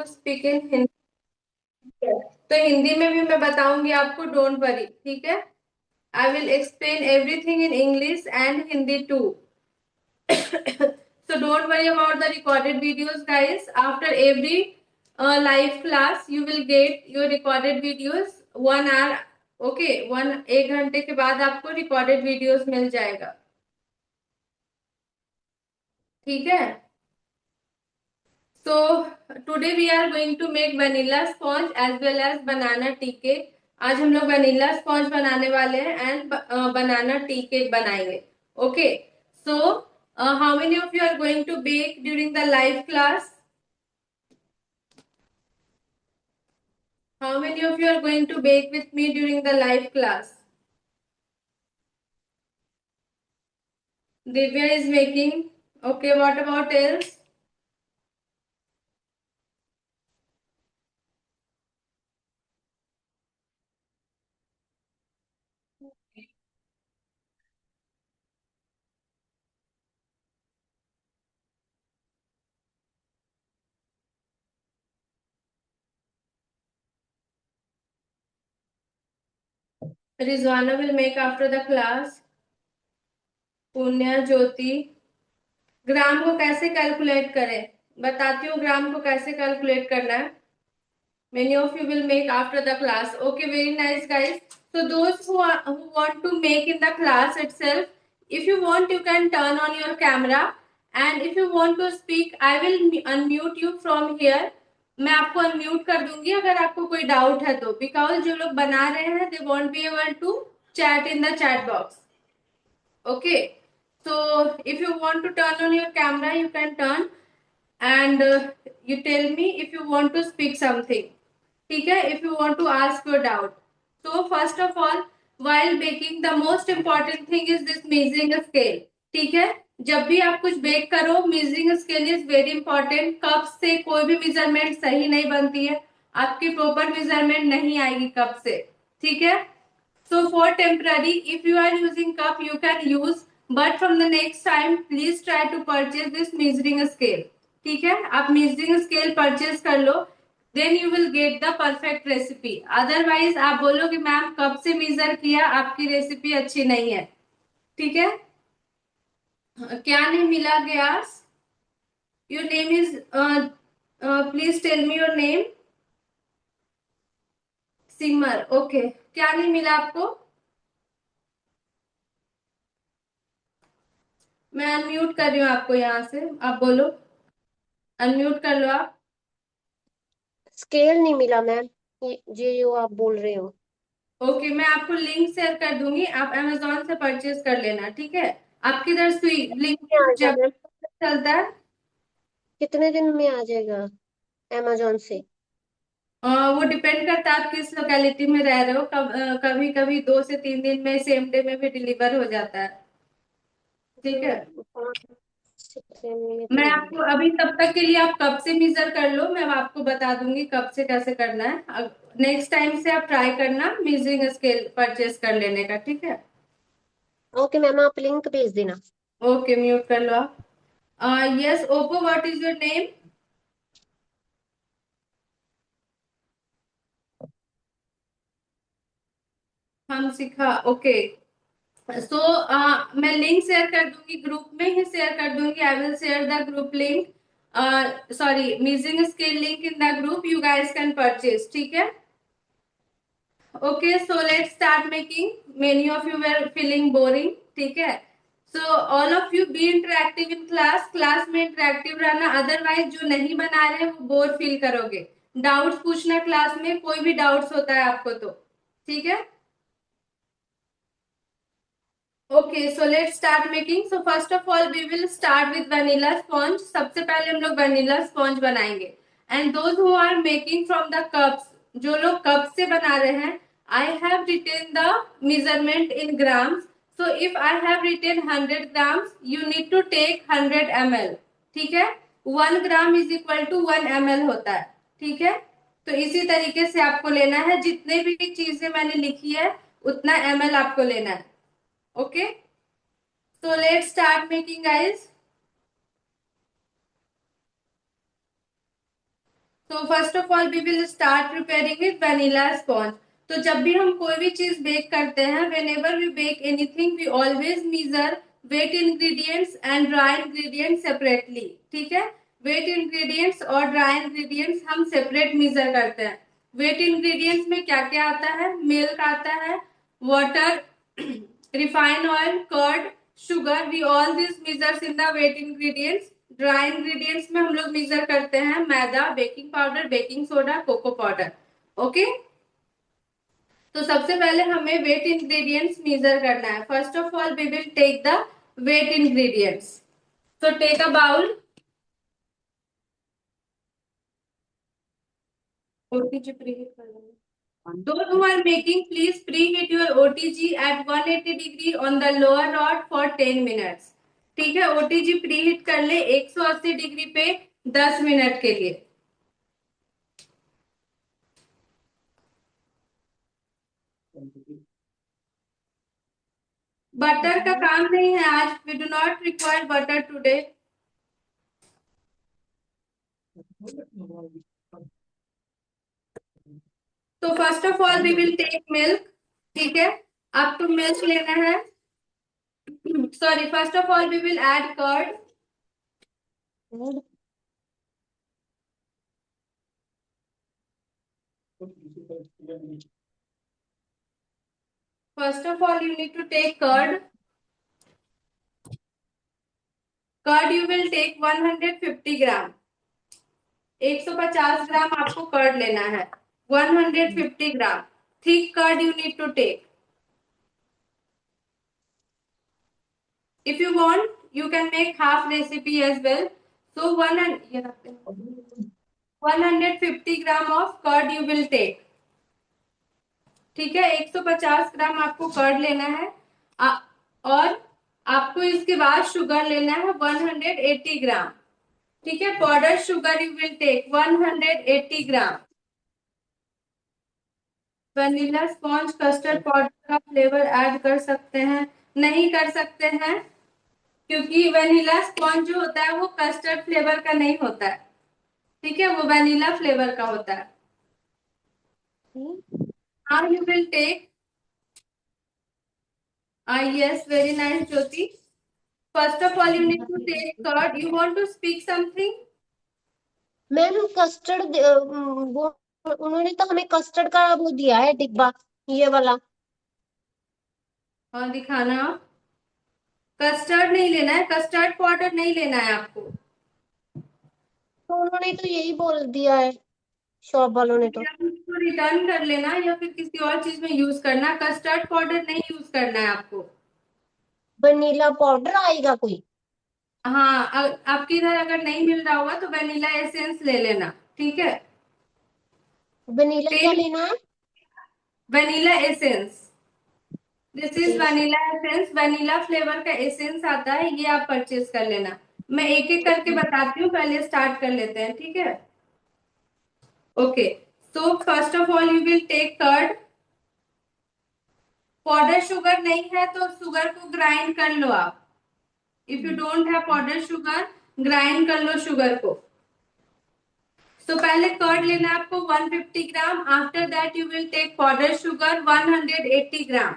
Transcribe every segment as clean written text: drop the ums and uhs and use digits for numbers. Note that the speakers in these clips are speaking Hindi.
Speak in Hindi. तो हिंदी में भी मैं बताऊंगी आपको, डोंट वरी, ठीक है। I will explain everything in English and Hindi too. So don't worry about the recorded videos, guys. After every live class, you will get your recorded videos 1 hour. Okay, 1 घंटे के बाद आपको रिकॉर्डेड वीडियोस मिल जाएगा, ठीक है। So today we are going to make vanilla sponge as well as banana tea cake. आज हम लोग vanilla sponge बनाने वाले हैं and banana tea cake बनाएंगे। Okay, so how many of you are going to bake during the live class? How many of you are going to bake with me during the live class? Divya is making. Okay, what about else? Rizwana will make after the class. पुण्य, ज्योति। ग्राम को कैसे कैलकुलेट करें, बताती हूँ ग्राम को कैसे कैलकुलेट करना है। Many of you will make after the class. Okay, very nice, guys. So those who want to make in the class itself, if you want, you can turn on your camera, and if you want to speak, I will unmute you from here. मैं आपको अनम्यूट कर दूंगी अगर आपको कोई डाउट है तो, बिकॉज जो लोग बना रहे हैं they won't be able to chat in the chat box. Okay, so if you want to turn on your camera, you can turn, and you tell me if you want to speak something. ठीक है, if you want to ask your doubt. So first of all, while baking, the most important thing is this measuring scale. ठीक है, जब भी आप कुछ बेक करो, measuring scale is very important. Cup से कोई भी मेजरमेंट सही नहीं बनती है, आपकी प्रॉपर मेजरमेंट नहीं आएगी कप से, ठीक है। So for temporary, if you are using cup, you can use, but from the next time, please try to purchase this measuring scale. ठीक है, आप measuring scale purchase कर लो, then you will get the perfect recipe. Otherwise आप बोलोगे मैम कब से measure किया, आपकी रेसिपी अच्छी नहीं है, ठीक है। क्या नहीं मिला गयास? Your name is please tell me your name. Simar, okay. क्या नहीं मिला आपको? मैं अनम्यूट कर रही हूँ आपको, यहाँ से आप बोलो, अनम्यूट कर लो आप। स्केल नहीं मिला मैम, ये जो आप बोल रहे हो। ओके, मैं आपको लिंक शेयर कर दूंगी, आप अमेजोन से परचेज कर लेना, ठीक है। आपकी इधर सुई में लिंक आएगा जब मैम? चलता है। कितने दिन में आ जाएगा अमेजोन से? वो डिपेंड करता है आप किस लोकेलिटी में रह रहे हो, कभी कभी 2 से 3 दिन में, सेम डे में भी डिलीवर हो जाता है, ठीक है। 5 से 6 महीने तो मैं लगेंगे। आपको अभी तब तक के लिए आप कब से मेजर कर लो, मैं आपको बता दूंगी कब से कैसे करना है। नेक्स्ट टाइम से आप ट्राई करना मेजरिंग स्केल परचेज कर लेने का, ठीक है। ओके मैम, आप लिंक भेज देना। ओके, म्यूट कर लो आप। Yes Oppo, what is your name? हम सिखा, ओके। सो मैं लिंक शेयर कर दूंगी, ग्रुप में ही शेयर कर दूंगी। I will share the group link, sorry measuring scale link in the group, you guys can purchase, ठीक है। Okay, so let's start making. Many of you were feeling boring, ठीक है। So all of you be interactive in class, class में इंटरेक्टिव रहना, अदरवाइज जो नहीं बना रहे वो बोर फील करोगे। डाउट्स पूछना क्लास में, कोई भी डाउट्स होता है आपको तो, ठीक है। Okay, so let's start making. So first of all, we will start with vanilla sponge. सबसे पहले हम लोग vanilla sponge बनाएंगे. And those who are making from the cups, जो लोग cup से बना रहे हैं, I have written the measurement in grams. So if I have written 100 grams, you need to take 100 ml. ठीक है? 1 gram is equal to 1 ml होता है, ठीक है। तो इसी तरीके से आपको लेना है, जितने भी चीजें मैंने लिखी है उतना ml आपको लेना है, okay. So let's start making, guys. तो first of all we will start preparing with vanilla sponge. तो जब भी हम कोई भी चीज बेक करते हैं, whenever we bake anything, we always measure wet ingredients and dry ingredients separately. ठीक है, वेट इंग्रेडिएंट्स और ड्राई इंग्रेडिएंट्स हम सेपरेट मीजर करते हैं। वेट इंग्रेडिएंट्स में क्या क्या आता है? मिल्क आता है, water, refined oil, curd, sugar, we all this measures in the wet ingredients. Dry ingredients में हम लोग मेजर करते हैं maida, baking powder, baking soda, cocoa powder. Okay, तो सबसे पहले हमें वेट इंग्रेडिएंट्स मेजर करना है। First of all we will take the wet ingredients. तो take a bowl. OTG preheat कर लेंगे। Those who are making, please preheat your OTG at 180 degree on the lower rod for 10 minutes। ठीक है, ओटीजी प्रीहीट कर ले 180 डिग्री पे 10 मिनट के लिए। बटर का काम नहीं है आज, we do not require butter today. तो first of all we will take milk. ठीक है, आपको मिल्क लेना है। Sorry, first of all we will add curd. First of all you need to take curd. Curd you will take 150 gram. 150 gram आपको कर्ड लेना है। 150 gram thick curd you need to take. If you want you can make half recipe as well. So 150 gram of curd you will take. ठीक है, 150 ग्राम आपको कर्ड लेना है। और आपको इसके बाद शुगर लेना है 180 ग्राम। ठीक है, powder sugar you will take 180 gram. Vanilla sponge custard powder का फ्लेवर ऐड कर सकते हैं? नहीं कर सकते हैं, क्योंकि वनीला स्पॉन्ज जो होता है वो कस्टर्ड फ्लेवर का नहीं होता है। ठीक है, वो वनीला फ्लेवर का होता है। Now you will take, yes very nice Jyoti. First of all you need to take curd. You want to speak something? Ma'am custard वो उन्होंने तो हमें कस्टर्ड का वो दिया है डिब्बा, ये वाला। हाँ, दिखाना। कस्टर्ड नहीं लेना है, कस्टर्ड पाउडर नहीं लेना है आपको। तो उन्होंने तो यही बोल दिया है, शॉप वालों ने तो। या तो इसको रिटर्न कर लेना या फिर किसी और चीज में यूज करना। कस्टर्ड पाउडर नहीं यूज करना है आपको। वनीला पाउडर आएगा कोई? हाँ, आपके इधर अगर नहीं मिल रहा होगा तो वेनिला एसेंस ले लेना। ठीक है, वनीला क्या टेन लेना है? Vanilla essence. दिस इज एक वनीला एसेंस, वनीला फ्लेवर का एसेंस आता है, ये आप परचेज कर लेना। मैं एक एक करके बताती हूँ, पहले स्टार्ट कर लेते हैं। ठीक है, okay. So first of all you will take curd. Powder sugar नहीं है तो शुगर को ग्राइंड कर लो आप। If you don't have powder sugar, grind कर लो शुगर को। तो पहले कर्ड लेना है आपको 150 gram. After that you will take powder sugar 180 gram.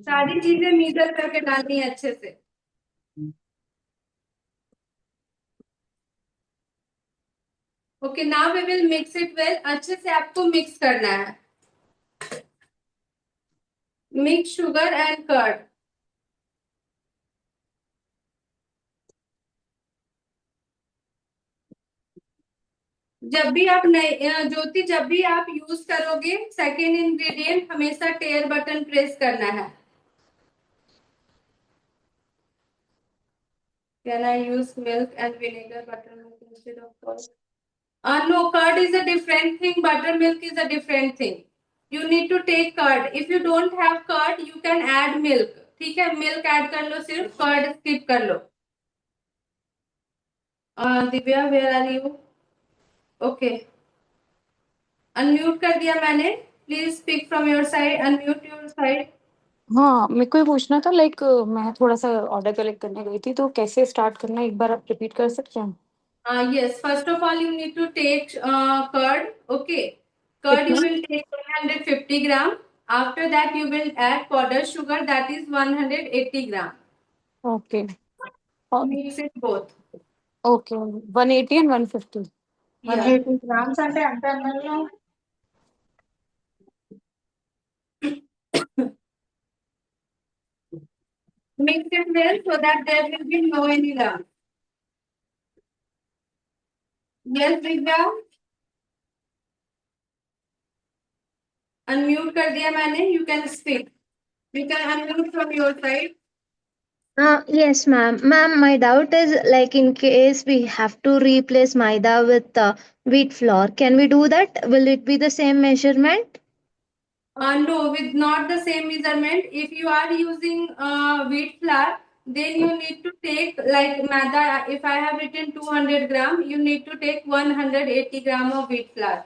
सारी चीजें मीजर करके डालनी है अच्छे से। Okay, now we will mix it well. अच्छे से आपको मिक्स करना है। Mix sugar and curd. जब भी आप नए ज्योति, जब भी आप यूज करोगे सेकेंड इंग्रेडिएंट, हमेशा टेयर बटन प्रेस करना है। Can I use milk and vinegar buttermilk instead of curd? No, curd is a different thing. Buttermilk is a different thing. You need to take curd. If you don't have curd, you can add milk. ठीक है, मिल्क ऐड कर लो, सिर्फ कर्ड स्किप कर लो। Divya, where are you? Okay, unmute कर दिया मैंने। Please speak from your side, unmute your side. हाँ, मेरे को ये पूछना था, लाइक मैं थोड़ा सा ऑर्डर कलेक्ट करने गई थी, तो कैसे स्टार्ट करना है, एक बार आप रिपीट कर सकते हैं? Yes, first of all, you need to take curd. Okay, curd you कितना? will take 150 gram. After that, you will add powdered sugar, that is 180 gram. Okay. Mix it both. Okay, 180 and 150. Yeah. 180 grams అంటే ఎంత ml? Mix it well so that there will be no any lump. Yes, Divya. Unmute कर दिया मैंने. You can speak. You can unmute from your side. Yes, ma'am. Ma'am, my doubt is like in case we have to replace maida with wheat flour, can we do that? Will it be the same measurement? No, with not the same measurement. If you are using wheat flour, then you need to take like maida. If I have written 200 gram, you need to take 180 gram of wheat flour.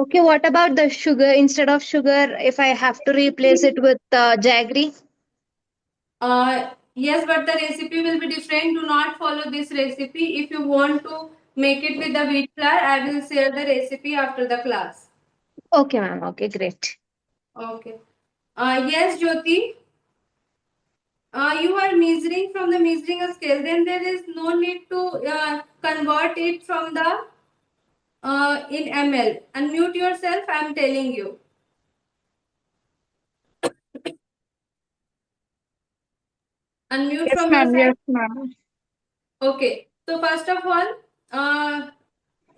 Okay, what about the sugar? Instead of sugar, if I have to replace it with jaggery? Yes, but the recipe will be different. Do not follow this recipe. If you want to make it with the wheat flour, I will share the recipe after the class. Okay, ma'am. Okay, great. Okay. Yes, Jyoti. You are measuring from the measuring scale. Then there is no need to convert it from the in ml. Unmute yourself. I am telling you. Unmute Yes, from your ma'am. side. Yes, ma'am. Okay. So first of all,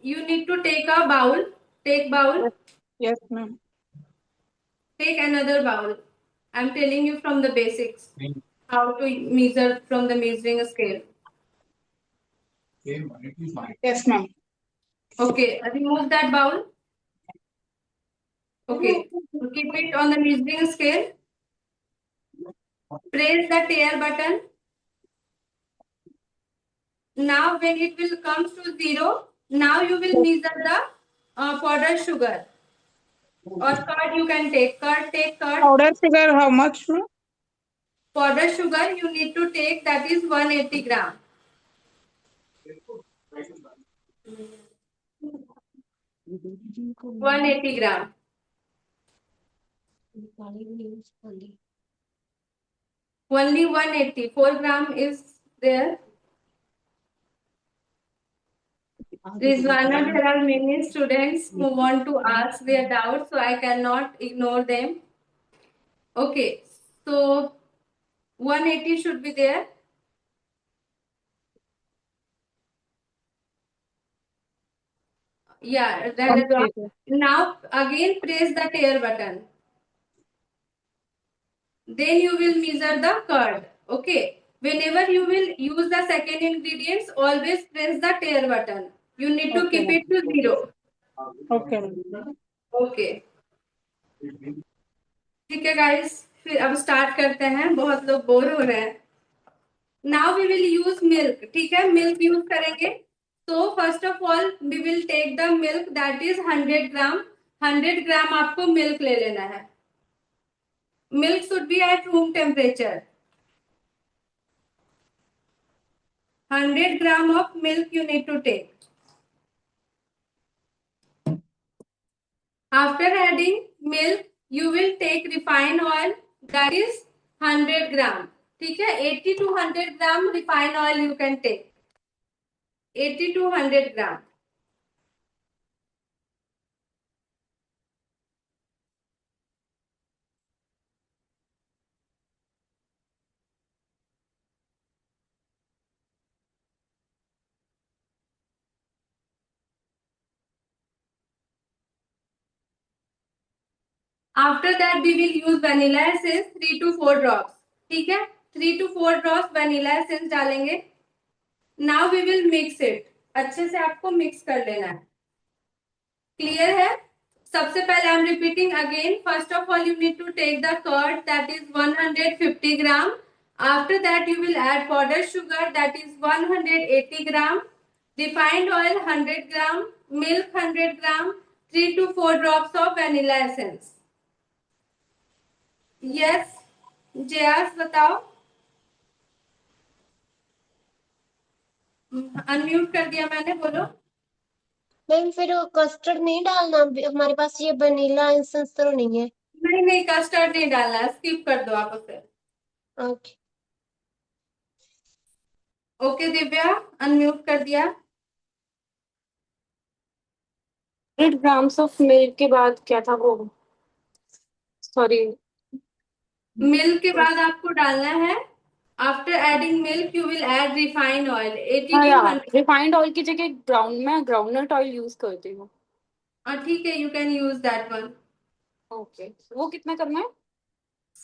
you need to take a bowl. Take bowl. Yes, yes, ma'am. Take another bowl. I am telling you from the basics how to measure from the measuring scale. Yes, ma'am. Okay. Remove that bowl. Okay. Keep it on the measuring scale. Press the tail button. Now when it will come to 0, now you will measure the powdered sugar or curd you can take. Curd, take curd. Powder sugar, how much, ma'am? Powdered sugar you need to take, that is 180 gram. 180 gram. Only 180. 4 gram is there. Rizwana, there are many students who want to ask their doubts, so I cannot ignore them. Okay, so 180 should be there. Yeah, Okay. now again press the tail button. Then you will measure the curd. Okay. Whenever you will use the second ingredients, always press the tail button. You need to Okay, keep it to 0. okay, ma'am. Okay. ठीक है guys, फिर अब स्टार्ट करते हैं, बहुत लोग बोर हो रहे हैं. Now we will use milk. ठीक है, milk यूज करेंगे. So first of all we will take the milk, that is 100 gram. 100 gram आपको milk ले लेना है. Milk should be at room temperature. 100 gram of milk you need to take. After adding milk, you will take refined oil, that is 100 gram. ठीक है, 80 to 100 gram refined oil you can take. 80 to 100 gram. After that we will use vanilla essence 3 to 4 drops. ठीक है, 3 to 4 drops vanilla essence डालेंगे. Now we will mix it. अच्छे से आपको mix कर लेना है. क्लियर है? सबसे पहले I am repeating again. First of all you need to take the curd, that is 150 gram. After that you will add powder sugar, that is 180 gram. Refined oil 100 gram. Milk 100 gram. 3 to 4 drops of vanilla essence. Yes. जयास बताओ, अनम्यूट कर दिया मैंने, बोलो। मैम फिर कस्टर्ड नहीं डालना, हमारे पास ये वनीला एसेंस तो नहीं है। नहीं नहीं, कस्टर्ड नहीं डालना, स्किप कर दो आप उसे। ओके। ओके दिव्या, अनम्यूट कर दिया। 100 ग्राम्स ऑफ मिल्क के बाद क्या था वो, सॉरी। मिल्क के बाद आपको डालना है, after adding milk you will add refined oil 80 हाँ टू यार, 100। रिफाइंड ऑयल की जगह मैं ग्राउंडनट ऑयल यूज करती हूँ। ठीक है, you can use that one. Okay, वो कितना करना है?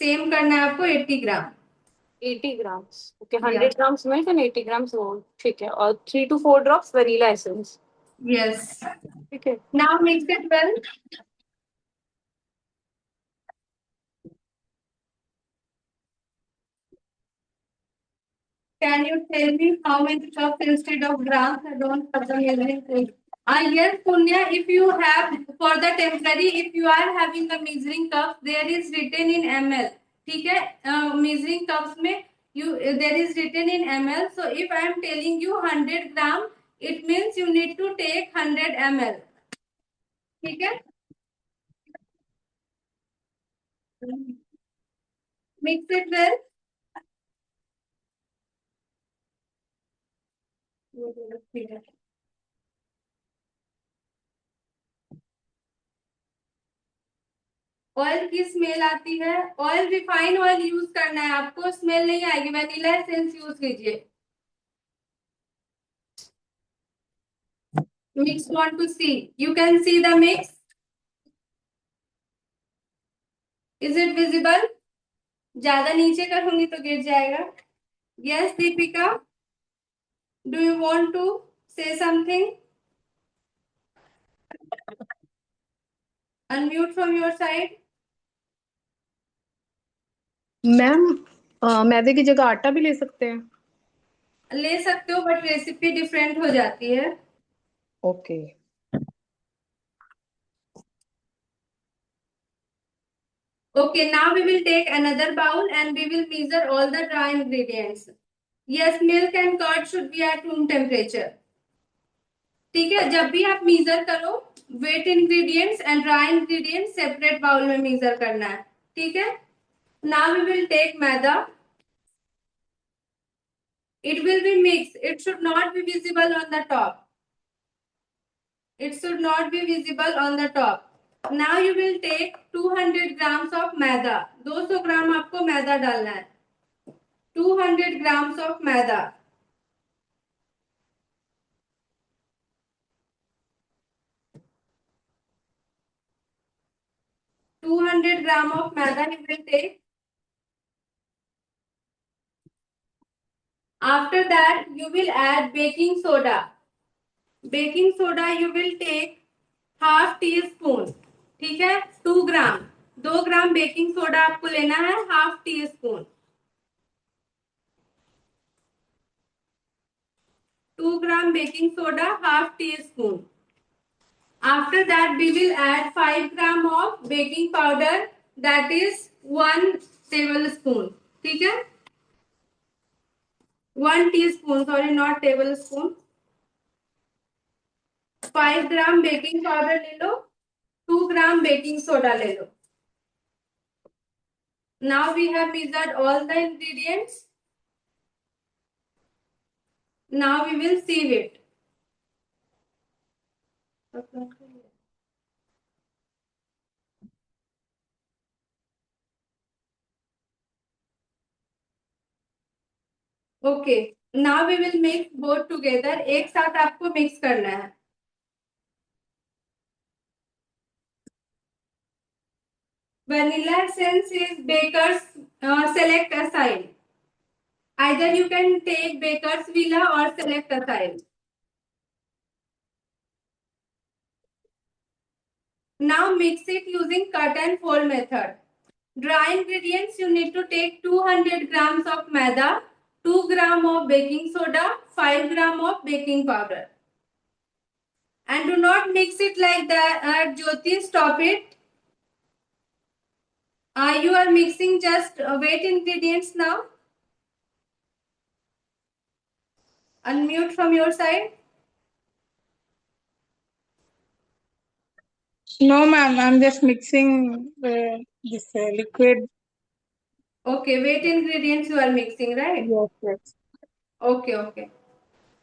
सेम करना है आपको, 80 ग्राम। 80 ग्राम्स, ओके। या 100 ग्राम्स मिल्क एंड 80 ग्राम्स वो, ठीक है। और 3 to 4 drops vanilla essence, yes, ठीक है। Now mix it well. Can you tell me how many cups instead of grams? I don't have the measuring tape. Yes, Punya, if you have, for the temporary, if you are having the measuring cups, there is written in ml. ठीक है, measuring cups में there is written in ml. So if I am telling you 100 gram, it means you need to take 100 ml. ठीक है, mix it well. ऑयल की स्मेल आती है, ऑयल रिफाइन ऑयल यूज करना है आपको, स्मेल नहीं आएगी। वनीला एसेंस यूज कीजिए। Mix want to see, you can see the mix, is it visible? ज्यादा नीचे करूंगी तो गिर जाएगा। Yes Deepika, do you want to say something? Unmute from your side. Ma'am मैदे की जगह आटा भी ले सकते हैं? ले सकते हो, बट रेसिपी डिफरेंट हो जाती है। Okay. Okay, now we will take another bowl and we will measure all the dry ingredients. Yes, milk and curd should be at room temperature. ठीक है, जब भी आप मीजर करो, wet ingredients and dry ingredients separate bowl में मीजर करना है। ठीक है, now we will take maida, it will be mixed, it should not be visible on the top, it should not be visible on the top. Now you will take 200 grams of मैदा, 200 ग्राम आपको मैदा डालना है। 200 grams of maida, 200 gram of maida you will take. After that you will add baking soda. Baking soda you will take half tea spoon. ठीक है, 2 ग्राम, 2 ग्राम बेकिंग सोडा आपको लेना है, half tea spoon. 2 gram baking soda, half tea spoon. After that we will add 5 gram of baking powder, that is 1 tablespoon. ठीक है, 1 teaspoon, sorry not tablespoon। 5 gram baking powder ले लो, 2 ग्राम बेकिंग सोडा ले लो। Now we have measured all the ingredients. Now we will sieve it. Okay, now we will mix both together. एक साथ आपको मिक्स करना है। Vanilla essence is baker's select acyl. Either you can take baker's villa or select acyl. Now mix it using cut and fold method. Dry ingredients you need to take 200 grams of maida, 2 gram of baking soda, 5 gram of baking powder. And do not mix it like that. Jyoti, stop it. You are mixing just wet ingredients now. Unmute from your side. No, ma'am. I'm just mixing this liquid. Okay, wet ingredients you are mixing, right? Yes, yes. Okay, okay.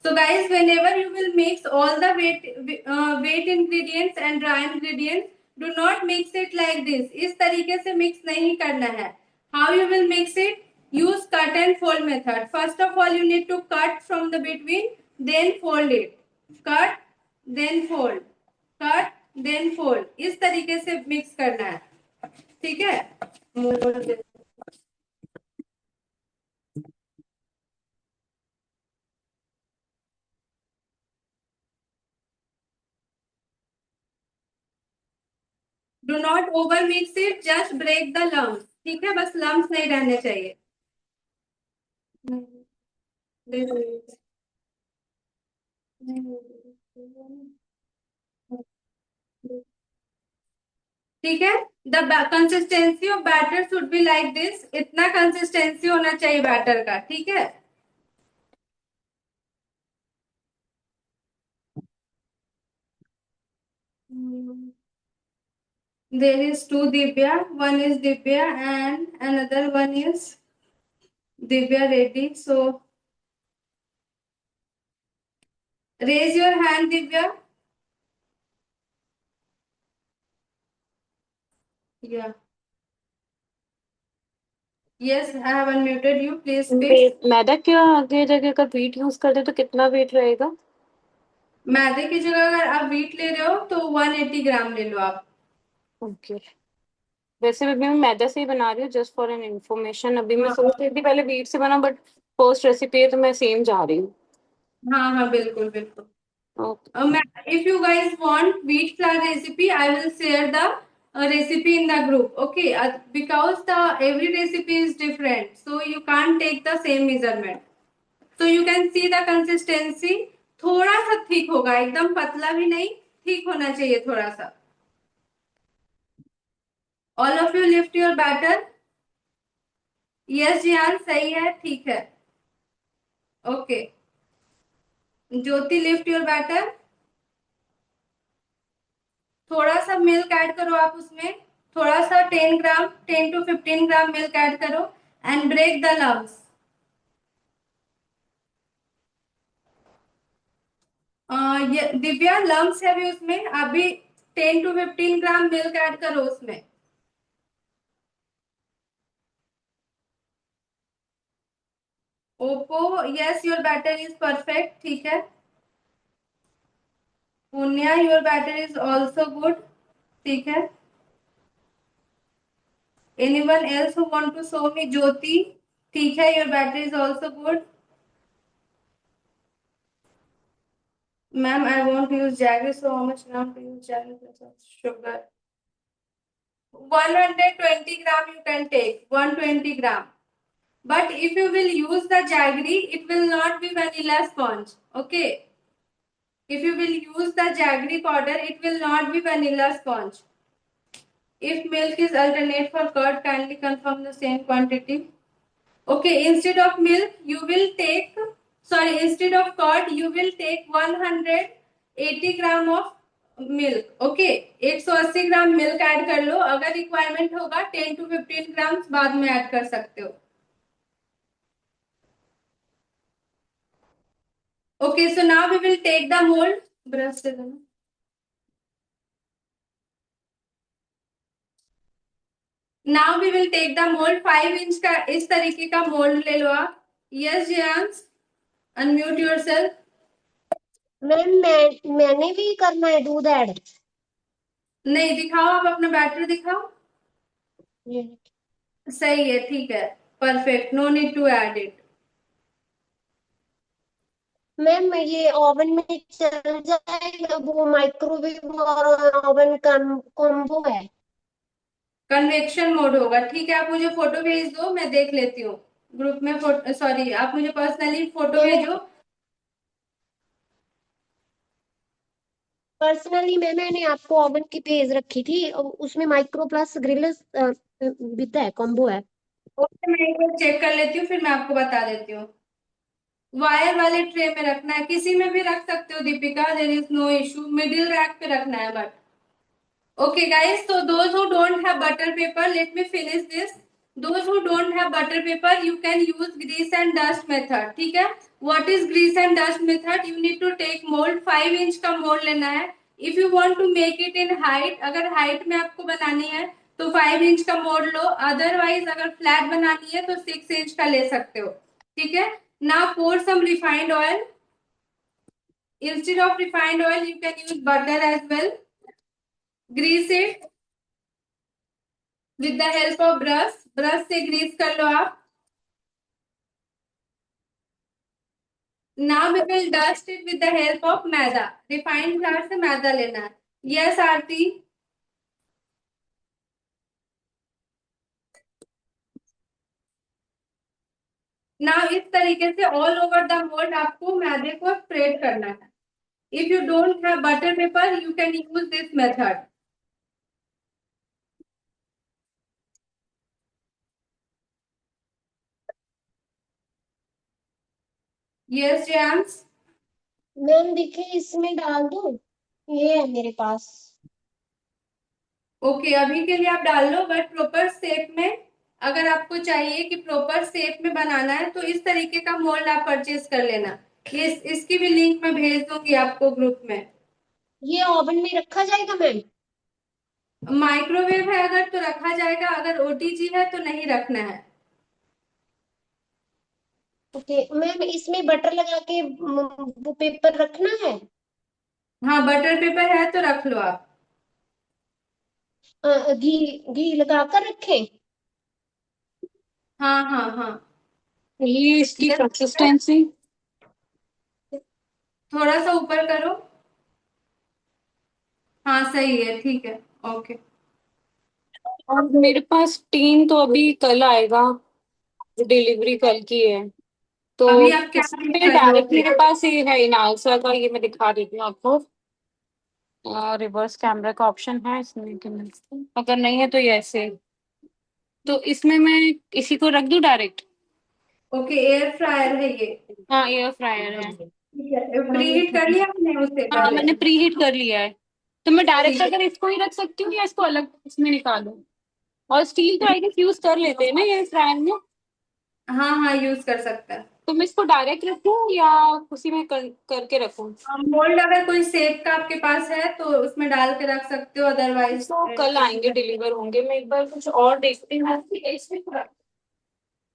So guys, whenever you will mix all the wet ingredients and dry ingredients, do not mix it like this. इस तरीके से mix नहीं करना है. How you will mix it? Use cut and fold method. First of all, you need to cut from the between, then fold it. Cut, then fold. Cut, then fold. इस तरीके से mix करना है. ठीक है? Do not over mix it, just break the lumps. ठीक है, बस लम्स नहीं रहने चाहिए. ठीक है. The consistency of batter should be like this. इतना कंसिस्टेंसी होना चाहिए बैटर का. ठीक है. There is two Divya. One is Divya and another one is Divya Reddy. So raise your hand, Divya. Yeah. Yes, I have unmuted you. Please speak. मैदा क्या आगे जगह अगर वीट यूज करते तो कितना वेट रहेगा? मैदे की जगह अगर आप वीट ले रहे हो तो 180 ग्राम ले लो आप. ओके. वैसे भी मैं मैदा से ही बना रही हूँ, जस्ट फॉर एन इन्फॉर्मेशन. अभी मैं हाँ सोच रही थी पहले वीट से बना, बट फर्स्ट रेसिपी है तो मैं सेम जा रही हूँ. हाँ हाँ, बिल्कुल बिल्कुल. Okay. If you guys want wheat flour recipe, I will share the recipe in the group. Okay, because the every recipe is different, so you can't take the same measurement. So you can see the consistency. थोड़ा सा थिक होगा, एकदम पतला भी नहीं, ठीक होना चाहिए थोड़ा सा. All of you lift your batter. Yes जियान, सही है, ठीक है. Okay. Jyoti, lift your batter. थोड़ा सा मिल्क ऐड करो आप उसमें. थोड़ा सा 10 ग्राम, 10 to 15 ग्राम मिल्क ऐड करो एंड ब्रेक द लम्स. ये दिव्या, लम्स है भी उसमें. अभी 10 to 15 ग्राम मिल्क ऐड करो उसमें. Oppo, yes your batter is perfect. ठीक है. Punya, your batter is also good. ठीक है. Anyone else who want to show me? Jyoti, ठीक है, your batter is also good. Ma'am, I want to use jaggery, so how much gram to use jaggery plus of sugar? 120 gram you can take, 120 gram. But if you will use the jaggery, it will not be vanilla sponge. Okay. If you will use the jaggery powder, it will not be vanilla sponge. If milk is alternate for curd, kindly confirm the same quantity. Okay, instead of milk, you will take, instead of curd, you will take 180 gram of milk. Okay, 180 gram milk add कर लो. अगर रिक्वायरमेंट होगा 10 to 15 ग्राम बाद में ऐड कर सकते हो. Okay, so now we will take the mould. Brush से देना. Now we will take the mould. 5 inch का इस तरीके का मोल्ड ले लो आप. Yes Jiyansh, unmute yourself. मैंने भी करना है दूध ऐड? नहीं, दिखाओ आप अपना बैटर दिखाओ. सही है, ठीक है, perfect. No need to add it. Ma'am ये ओवन में चल जाएगा? वो माइक्रोवेव और ओवन कॉम्बो है? कन्वेक्शन मोड होगा. ठीक है, आप मुझे फोटो भेज दो, मैं देख लेती हूँ. ग्रुप में फोटो, आप मुझे पर्सनली फोटो भेजो. पर्सनली मैंने आपको ओवन की भेज रखी थी, उसमें माइक्रो प्लस ग्रिल विद है, कॉम्बो है। ओके, मैं एक बार चेक कर लेती हूँ, फिर मैं आपको बता देती हूँ। वायर वाले ट्रे में रखना है, किसी में भी रख सकते हो Deepika, there is no issue, middle rack पे रखना है but. Okay, guys, so those who don't have butter paper, let me finish this. Those who don't have butter paper, you can use grease and dust method. ठीक है? What is grease and dust method? You need to take mold, 5 inch का मोल्ड लेना है. If you want to make it in height, अगर height में आपको बनानी है तो 5 इंच का मोल्ड लो. Otherwise, अगर flat बनानी है तो 6 इंच का ले सकते हो. ठीक है? Now pour some refined oil. Instead of refined oil, you can use butter as well. Grease it with the help of brush. Brush से ग्रीस कर लो आप. Now we will dust it with the help of maida. Refined flour से मैदा लेना है. यस आरती. नाउ इस तरीके से ऑल ओवर द मोल्ड आपको मैदे को स्प्रेड करना है. If you don't have butter paper, you can use this method. Yes James. Ma'am देखिए, इसमें डाल दो, ये है मेरे पास। ओके, अभी के लिए आप डाल लो, बट प्रॉपर शेप में. अगर आपको चाहिए कि प्रॉपर शेप में बनाना है तो इस तरीके का मोल्ड आप परचेज कर लेना. ये इसकी भी लिंक मैं भेज दूंगी आपको ग्रुप में. ये ओवन में रखा जाएगा मैम? माइक्रोवेव है अगर तो रखा जाएगा, अगर ओटीजी है तो नहीं रखना है. ओके मैम, इसमें बटर लगा के वो पेपर रखना है? हाँ, बटर पेपर है तो रख लो आप. घी घी लगा कर रखें? हाँ हाँ हाँ. ये इसकी Yes, कंसिस्टेंसी थोड़ा सा ऊपर करो. हाँ सही है, ठीक है. ओके. और मेरे पास टीन तो अभी कल आएगा, डिलीवरी कल की है, तो अभी आप क्या यूज इसमें कर रहे हो डायरेक्ट फिर? मेरे पास ये है इनालसा का, ये मैं दिखा देती हूँ आपको। रिवर्स कैमरा का ऑप्शन है इसमें कि नहीं, अगर नहीं है तो ये ऐसे, तो इसमें मैं इसी को रख दूं डायरेक्ट। ओके, एयर फ्रायर है ये. हाँ, एयर फ्रायर है। ठीक है, प्री हीट कर लिया आपने उससे हाँ, पहले? मैंने प्री हीट कर लिया है, तो मैं डायरेक्ट ठीक है. अगर इसको ही रख सकती हूँ या इसको अलग इसमें निकालूं? और स्टील तो आई गेस यूज कर लेते हैं ना ये फ्रायर में, हाँ हाँ, यूज कर सकता है. तो मैं इसको डायरेक्ट रखूं या उसी में करके रखूं? मोल्ड अगर कोई शेप का आपके पास है तो उसमें डाल के रख सकते हो, अदरवाइज. तो कल आएंगे, डिलीवर होंगे, मैं एक बार कुछ और देखती हूँ।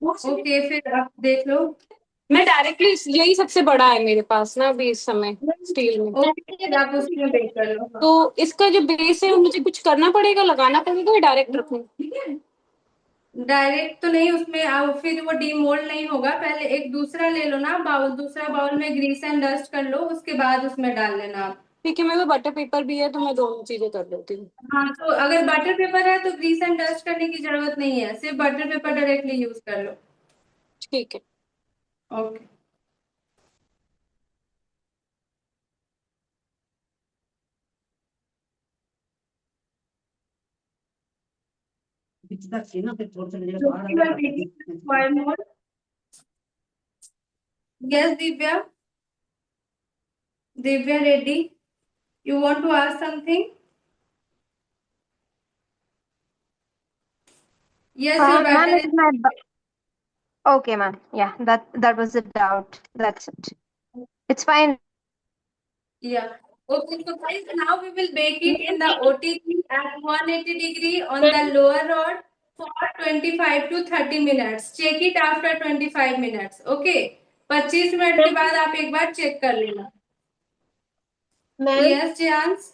ओके, फिर आप देख लो. मैं डायरेक्टली यही सबसे बड़ा है मेरे पास ना अभी इस समय स्टील में। ओके, फिर आप उसमें बेक कर लो. हाँ. तो इसका जो बेस है वो मुझे कुछ करना पड़ेगा, लगाना पड़ेगा या डायरेक्ट रखूं? डायरेक्ट तो नहीं, उसमें आप फिर वो डीमोल्ड नहीं होगा. पहले एक दूसरा ले लो ना बाउल, दूसरा बाउल में ग्रीस एंड डस्ट कर लो, उसके बाद उसमें डाल लेना आप. ठीक है, मेरे पास बटर पेपर भी है तो मैं दोनों चीजें कर लेती हूँ। हाँ, तो अगर बटर पेपर है तो ग्रीस एंड डस्ट करने की जरूरत नहीं है, सिर्फ बटर पेपर डायरेक्टली यूज कर लो. ठीक है। Okay. Yes Divya. Divya Reddy, you want to ask something? Yes, your Ma'am, batter is is. my okay, ma'am. Yeah, that was a doubt. That's it. It's fine. Yeah. Okay, so guys, now we will bake it in the OTG at 180 degree on the ma'am lower rod for 25 to 30 minutes. Check it after 25 minutes. Okay. 25 minute के बाद आप एक बार चेक कर लेना. Ma'am yes Jiyansh.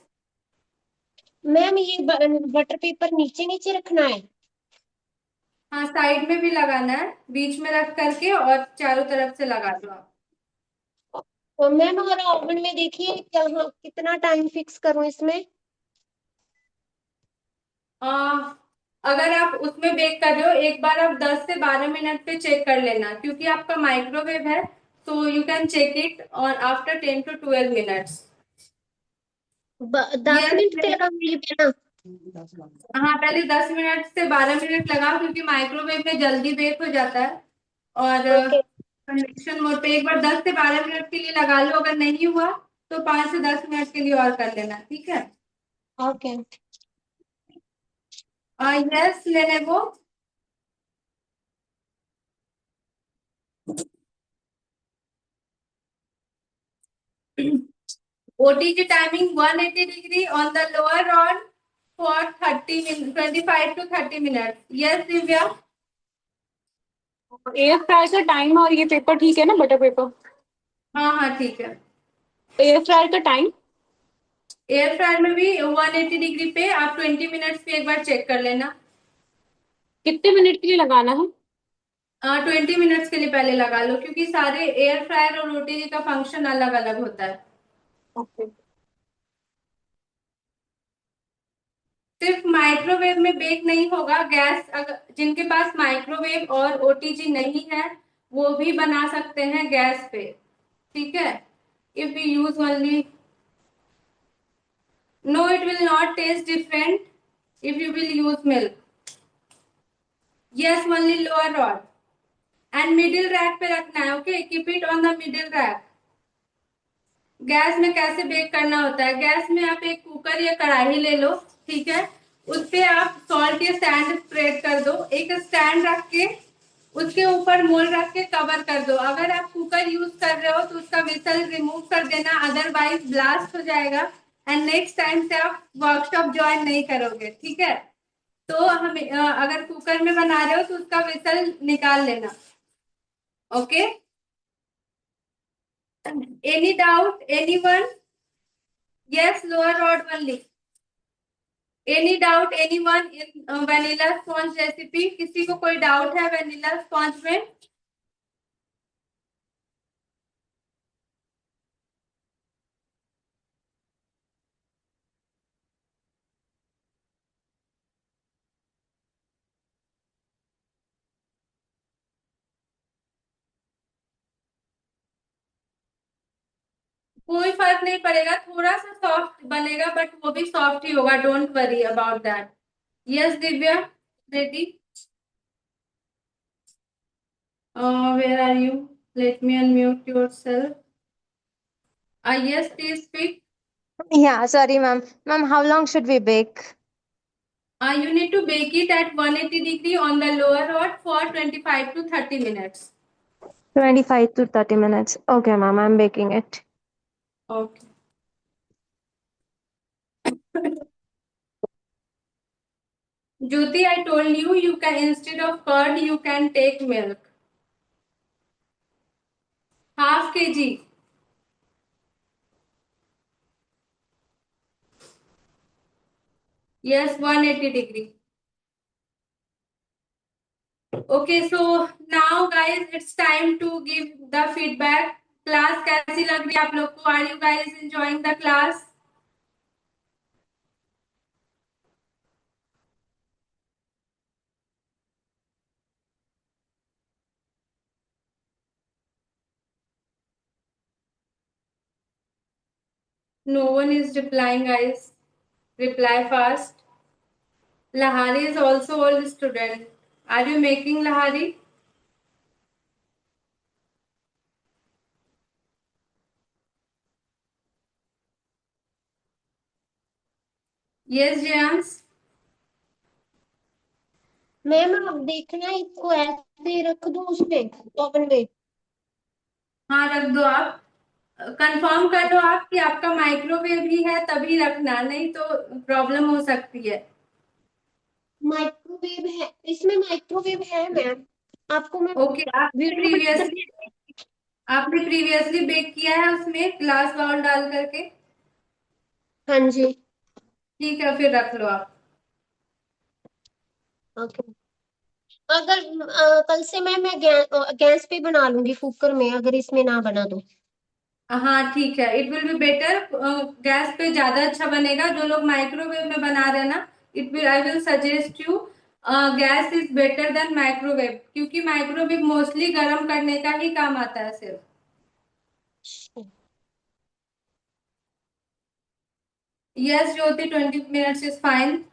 मैम ये बटर पेपर नीचे नीचे रखना है? हाँ, साइड में भी लगाना है, बीच में रख करके और चारों तरफ से लगा दो आप. और मैम अगर ओवन में देखिए कहाँ कितना टाइम फिक्स करूं इसमें? आ, अगर आप उसमें बेक कर रहे हो, एक बार आप 10 से 12 मिनट पे चेक कर लेना, क्योंकि आपका माइक्रोवेव है, तो यू कैन चेक इट और after 10 to 12 minutes. 10 yes. Minute के लगाऊंगी पे ना? हाँ, पहले 10 मिनट से 12 मिनट लगाओ, क्योंकि माइक्रोवेव में जल्दी बेक हो जाता है। और ओके। कंडक्शन मोड पे एक बार 10 से 12 मिनट के लिए लगा लो, अगर नहीं हुआ तो 5 से 10 मिनट के लिए और कर लेना, ठीक है। ओके। यस लेने वो। OTG timing 180 degree on the lower rod for 25 to 30 minutes. Yes, Divya. Air fryer का टाइम और ये पेपर ठीक है ना, बटर पेपर? हाँ हाँ ठीक है। एयर फ्रायर का टाइम? एयर फ्रायर में भी 180 डिग्री पे आप 20 मिनट्स पे एक बार चेक कर लेना। कितने मिनट के लिए लगाना है? 20 मिनट्स के लिए पहले लगा लो, क्योंकि सारे एयर फ्रायर और OTG का फंक्शन अलग अलग होता है। ओके। सिर्फ माइक्रोवेव में बेक नहीं होगा, गैस अगर जिनके पास माइक्रोवेव और OTG नहीं है वो भी बना सकते हैं गैस पे, ठीक है। If you use only, no it will not taste different if you will use milk. Yes, only lower rod and middle rack पे रखना है। Okay, keep it on the middle rack. Gas में कैसे बेक करना होता है, गैस में आप एक कुकर या कढ़ाई ले लो, ठीक है। उस पे आप सॉल्ट या सैंड स्प्रेड कर दो, एक स्टैंड रख के उसके ऊपर मोल्ड रख के कवर कर दो। अगर आप कुकर यूज कर रहे हो तो उसका विसल रिमूव कर देना, अदरवाइज ब्लास्ट हो जाएगा एंड नेक्स्ट टाइम से आप वर्कशॉप ज्वाइन नहीं करोगे, ठीक है। तो हम अगर कुकर में बना रहे हो तो उसका विसल निकाल लेना। Okay, any doubt anyone? Yes, lower rod only. Any doubt anyone in vanilla sponge recipe? किसी को कोई डाउट है वेनिला स्पॉन्ज में? कोई फर्क नहीं पड़ेगा, थोड़ा सा सॉफ्ट बनेगा बट वो भी सॉफ्ट ही होगा, don't worry about that. Yes Divya, ready? Where are you? Let me unmute yourself. Yes please speak. Yeah, sorry, ma'am. Ma'am, how long should we bake? You need to bake it at 180 degree on the lower rod for 25 to 30 minutes. 25 to 30 minutes. Okay, ma'am, I'm baking it. Okay. Jyoti, I told you, you can, instead of curd, you can take milk. Half kg. Yes, 180 degree. Okay, so now guys, it's time to give the feedback. Class कैसी लग रही है आप लोग को? Are you guys enjoying the class? No one is replying, guys. Reply fast. Lahari is also old student. Are you making Lahari? Yes, Jayans. Ma'am आप देखना इसको ऐसे ही रख दूं उसमें ओवन में? हाँ रख दो आप। कंफर्म कर लो आप कि आपका माइक्रोवेव भी है, तभी रखना, नहीं तो प्रॉब्लम हो सकती है। माइक्रोवेव है इसमें, माइक्रोवेव है मैम। आपको मैं ओके, वीडियो बना करके। आपने प्रीवियसली बेक किया है उसमें ग्लास बाउल डाल करके? हाँ जी। ठीक है, फिर रख लो आप। ओके। अगर कल से मैं गैस पे बना लूंगी कुकर में, अगर इसमें ना बना तो। हाँ ठीक है, it will be better. Gas पे ज्यादा अच्छा बनेगा। जो लोग माइक्रोवेव में बना रहे हैं ना, it will, I will suggest you, gas is better than microwave, क्योंकि माइक्रोवेव मोस्टली गर्म करने का ही काम आता है सिर्फ। Yes, Jyoti, 20 minutes is fine.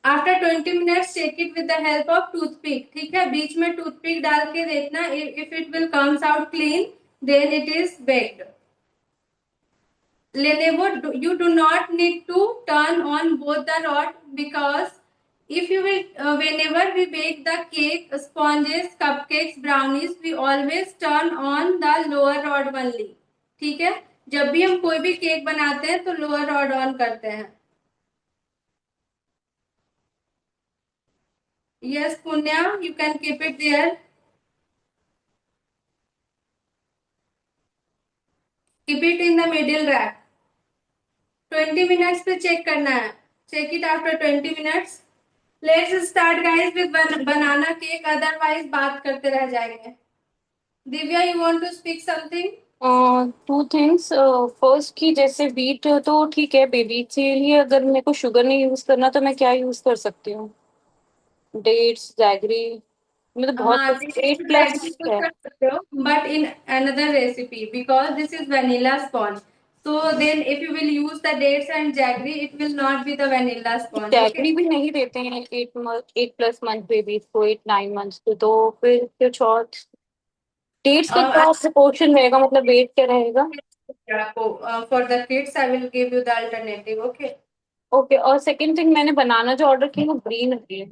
After 20 minutes, check it with the help of toothpick. ठीक है, बीच में toothpick डाल के देखना. If it will comes out clean, then it is baked. Lenovo, you do not need to turn on both the rod, because if you will, whenever we bake the cake, sponges, cupcakes, brownies, we always turn on the lower rod only. ठीक है, जब भी हम कोई भी केक बनाते हैं तो लोअर रॉड ऑन करते हैं. Yes, Punya, you can keep it there. Keep it in the middle rack. 20 minutes पे चेक करना है. Check it after 20 minutes. Let's start guys with banana cake, otherwise बात करते रह जाएंगे. Divya, you want to speak something? Two things. First की जैसे बीट तो ठीक है, बेबी के लिए अगर मेरे को शुगर नहीं यूज करना तो मैं क्या यूज कर सकती हूँ? डेट्स, जैगरी, मतलब बहुत हाँ, this is 8+ jaggery use है. कर सकते हो, but in another recipe, because this is vanilla sponge. So then if you will use the dates and jaggery, it will not be the vanilla sponge. Okay. Jaggery भी नहीं देते हैं 8+ मंथ बेबीज को, 8-9 मंथ्स को, तो फिर कुछ और डेट्स का क्या प्रोपोर्शन रहेगा, मतलब वेट क्या रहेगा? For the kids, I will give you the alternative. Okay. Okay. और सेकंड थिंग, मैंने बनाना जो ऑर्डर किया वो ग्रीन है.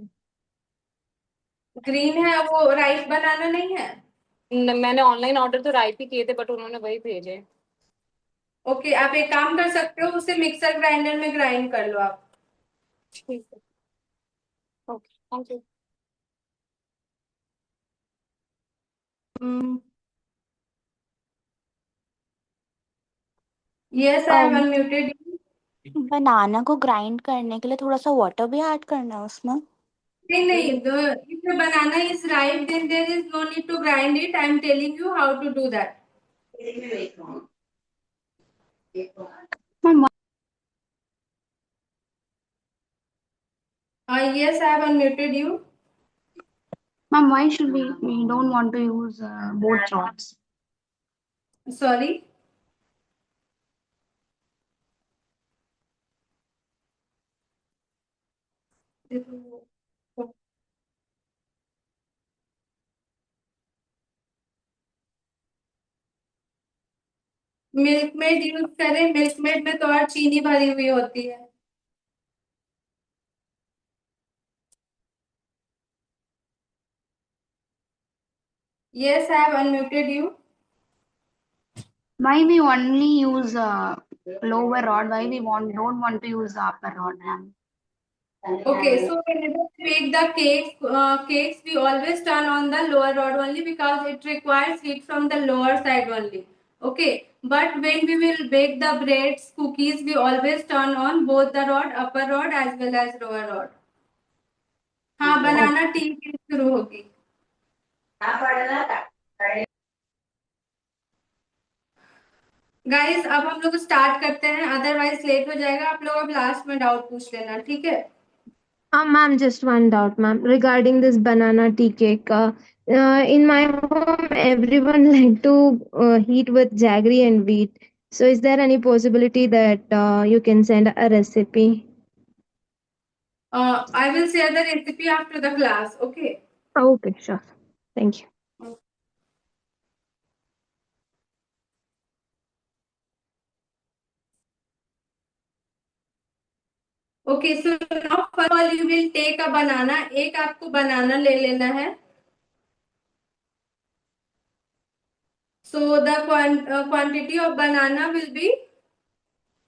ग्रीन है वो, राइस बनाना नहीं है. मैंने ऑनलाइन ऑर्डर तो राइट ही किए थे, बट उन्होंने वही भेजे. ओके, आप एक काम कर सकते हो, उसे मिक्सर ग्राइंडर में ग्राइंड कर लो आप. ठीक है. Okay, thank you. Yes, I have unmuted. Banana को ग्राइंड करने के लिए थोड़ा सा वाटर भी ऐड करना है उसमें? नहीं नहीं, if the banana is ripe, then there is no need to grind it. I am telling you how to do that. Yes, I have unmuted you. Ma'am, why should we don't want to use both rods? Sorry. Milk made use करें. मिल्क मेड में तो और चीनी भरी हुई होती है. Yes, I have unmuted you. Why we only use lower rod? Why we don't want to use the upper rod, ma'am? Okay, so whenever we bake the cakes, we always turn on the lower rod only, because it requires heat from the lower side only. Okay, but when we will bake the breads, cookies, we always turn on both the rod, upper rod as well as lower rod. हाँ, बनाना टी शुरू होगी. गाइस, अब हम लोग स्टार्ट करते हैं, अदरवाइज लेट हो जाएगा. आप लोग अब लास्ट में डाउट पूछ लेना, ठीक है? Ma'am, just one doubt, ma'am, regarding this banana tea cake. In my home, everyone like to heat with jaggery and wheat. So, is there any possibility that you can send a recipe? I will share the recipe after the class. Okay. Okay, sure. Thank you. Okay, so now first of all you will take a banana. एक आपको बनाना ले लेना है. So the quantity of banana will be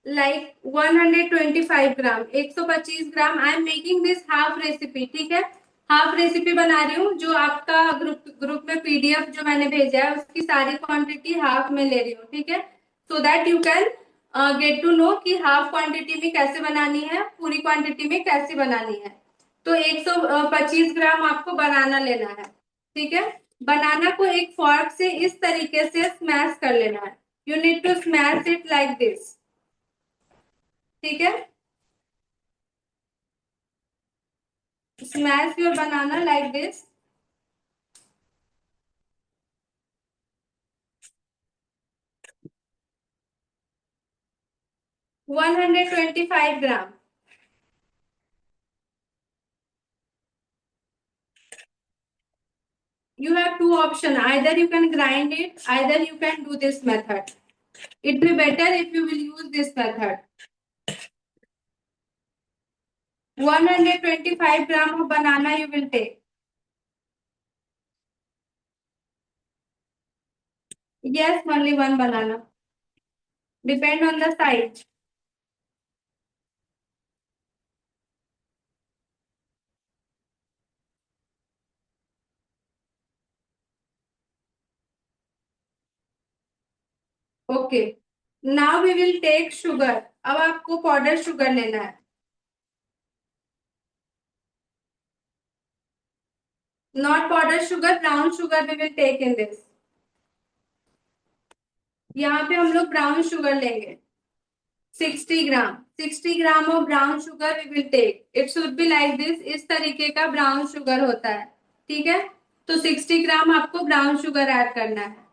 like 125 gram, 125 gram. I am making this half recipe. ठीक है, हाफ रेसिपी बना रही हूँ. जो आपका ग्रुप में पीडीएफ जो मैंने भेजा है, उसकी सारी क्वांटिटी हाफ में ले रही हूँ. ठीक है, so that you can get to know कि हाफ क्वांटिटी में कैसे बनानी है, पूरी क्वांटिटी में कैसे बनानी है. तो 125 ग्राम आपको बनाना लेना है. ठीक है, बनाना को एक फॉर्क से इस तरीके से स्मैश कर लेना है. You need to smash it like this. ठीक है, smash your banana like this. 125 gram. You have two options. Either you can grind it, either you can do this method. It will be better if you will use this method. 125 gram of banana you will take. Yes, only one banana. Depend on the size. Okay. Now we will take sugar. अब आपको पाउडर शुगर लेना है. Not powder sugar, brown sugar we will take in this. यहाँ पे हम लोग ब्राउन शुगर लेंगे. 60 gram. 60 gram of brown sugar we will take. It should be like this. इस तरीके का ब्राउन शुगर होता है. ठीक है. तो 60 ग्राम आपको ब्राउन शुगर ऐड करना है.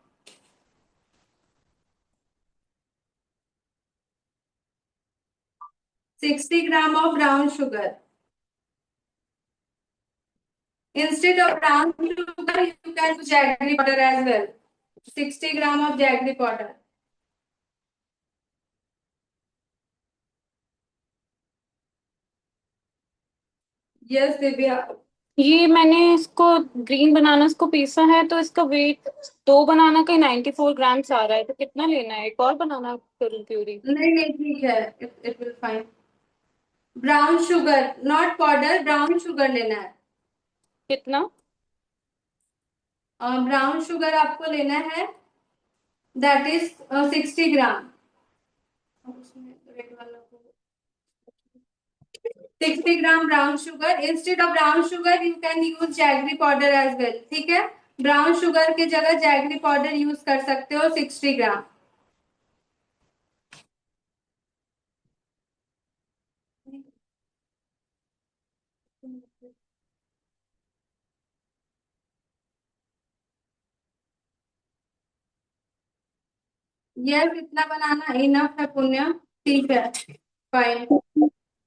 60 gram of brown sugar. Instead of brown sugar, you can do jaggery powder as well. 60 gram of jaggery powder. Yes, Divya. ये मैंने इसको ग्रीन बनाना को पीसा है, तो इसका वेट 2 बनाना का 94 ग्राम्स आ रहा है. तो कितना लेना है? एक और बनाना करूँ प्यूरी? नहीं नहीं ठीक है. It will fine. Brown sugar, not powder. Brown sugar लेना है. कितना? ब्राउन शुगर आपको लेना है. That is 60 gram. 60 gram brown sugar. Instead of brown sugar, you can use jaggery powder as well. ठीक है. ब्राउन शुगर के जगह जैगरी पाउडर यूज कर सकते हो. 60 ग्राम. यस, इतना बनाना इनफ है पुण्य. ठीक है. Fine.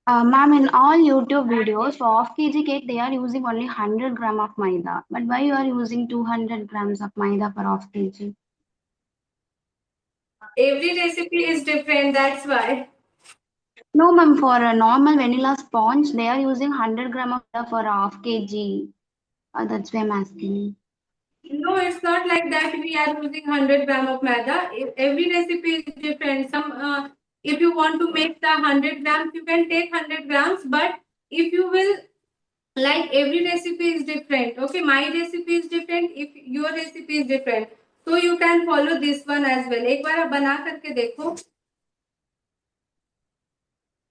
Ma'am, in all YouTube videos for half kg cake, they are using only 100 gram of maida. But why you are using 200 grams of maida per half kg? Every recipe is different, that's why. No, ma'am, for a normal vanilla sponge, they are using 100 gram of maida for half kg. That's why I'm asking. No, it's not like that. We are using 100 gram of maida. Every recipe is different. If you want to make the 100 grams, you can take 100 grams. But if you will, like, every recipe is different. Okay, my recipe is different. If your recipe is different, so you can follow this one as well. एक बार आप बना करके देखो.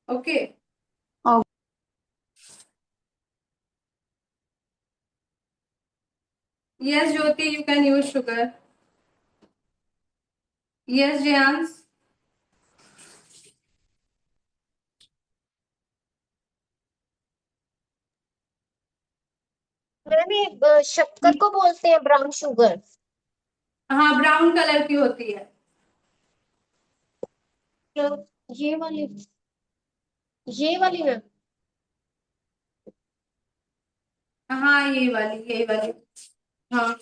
Okay. Oh. Yes, Jyoti, you can use sugar. Yes, Jayans. Ma'am ये शक्कर को बोलते हैं ब्राउन शुगर. हाँ, ब्राउन कलर की होती है. ये वाली मैम. हाँ, यही वाली. हाँ.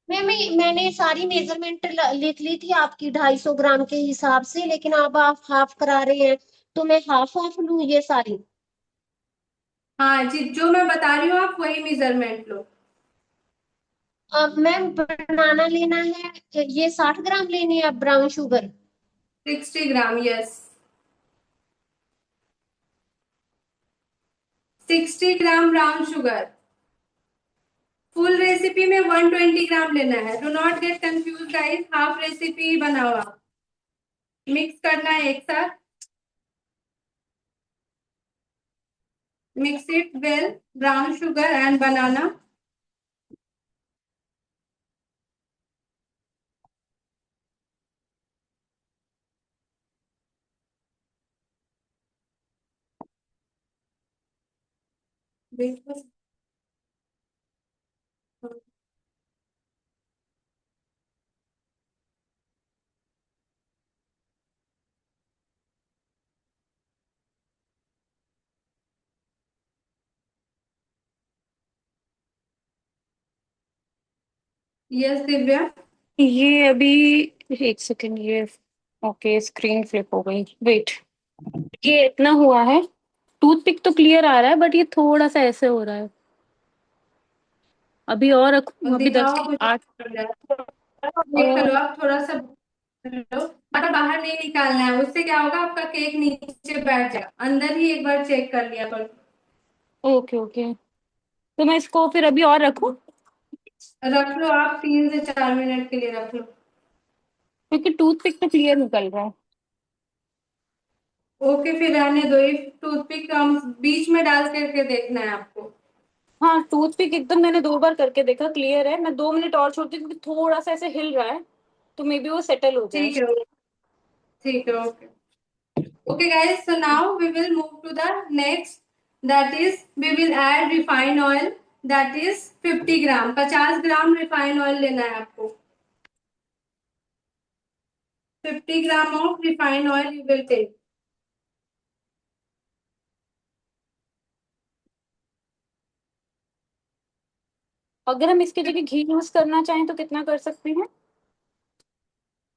मैम मैंने सारी मेजरमेंट लिख ली थी आपकी 250 ग्राम के हिसाब से, लेकिन अब आप हाफ करा रहे हैं तो मैं हाफ हाफ लूं ये सारी. हाँ जी, जो मैं बता रही हूँ आप वही मेजरमेंट लो. अब मैम बनाना लेना है, ये 60 ग्राम लेनी है brown sugar. 60 gram. Yes, 60 gram brown sugar. Full recipe में 120 ग्राम लेना है. Do not get confuse guys. Half recipe ही बनाओ आप. मिक्स करना है एक साथ. Mix it well, brown sugar and banana. देखो. यस दिव्या। ये अभी एक सेकेंड, ये ओके स्क्रीन फ्लिप हो गई, वेट। ये इतना हुआ है, टूथपिक तो क्लियर आ रहा है बट ये थोड़ा सा ऐसे हो रहा है। अभी और रखूं, और अभी दस दिखाओ मुझे। आठ। देख लो आप थोड़ा सा लो, बट बाहर नहीं निकालना है, उससे क्या होगा आपका केक नीचे बैठ जाएगा, अंदर ही एक बार चेक कर लिया करो। ओके ओके, तो मैं इसको फिर अभी और रखूं, रख लो आप, 3 से 4 मिनट के लिए रख लो। क्योंकि टूथपिक तो क्लियर निकल रहा है। ओके फिर रहने दो, ये टूथपिक हम बीच में डाल करके देखना है आपको। हाँ टूथपिक एकदम मैंने 2 बार करके देखा, क्लियर है। मैं 2 मिनट और छोड़ती हूँ क्योंकि थोड़ा सा ऐसे हिल रहा है, तो मे बी वो सेटल हो जाए। ठीक है, ठीक है, okay. Okay guys, so now we will move to the next, that is we will add refined oil, that is 50 gram, 50 gram refined oil लेना है आपको। 50 gram of refined oil you will take. अगर हम इसकी जगह घी यूज करना चाहें तो कितना कर सकते हैं?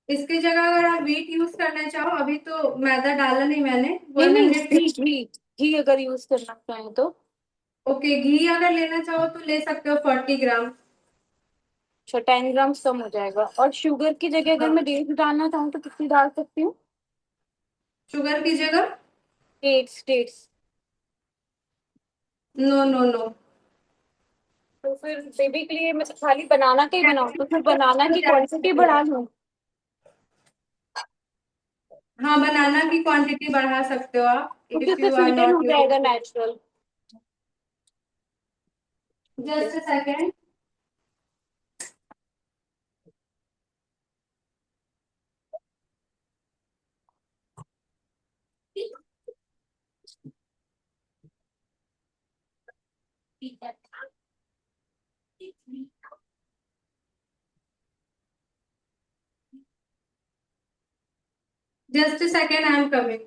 इसकी जगह अगर आप व्हीट यूज करना चाहो, अभी तो मैदा डाला नहीं मैंने, नहीं नहीं, 100। घी अगर यूज करना चाहें तो? ओके, घी अगर लेना चाहो तो ले सकते हो 40 ग्राम। अच्छा, 10 ग्राम कम हो जाएगा। और शुगर की जगह अगर हाँ, मैं डेट्स डालना चाहूँ तो कितनी डाल सकती हूँ? शुगर की जगह? डेट्स। No no no. तो फिर बेबी के लिए मैं खाली बनाना का ही बनाऊँ, तो फिर बनाना की क्वांटिटी बढ़ा लूँ? हाँ, बनाना की क्वांटिटी बढ़ा सकते हो आप, क्योंकि इफ उससे यू आर स्वीटन हो नॉट जाएगा using. Natural. Just a second. Just a second, I am coming.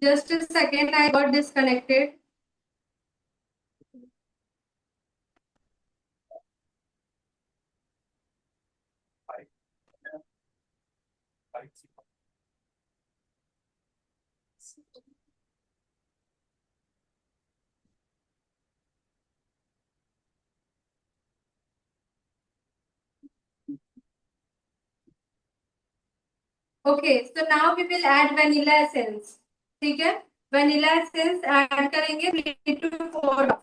Just a second, I got disconnected. Okay, so now we will add vanilla essence. ठीक है, vanilla essence ऐड करेंगे 3 to 4 drops.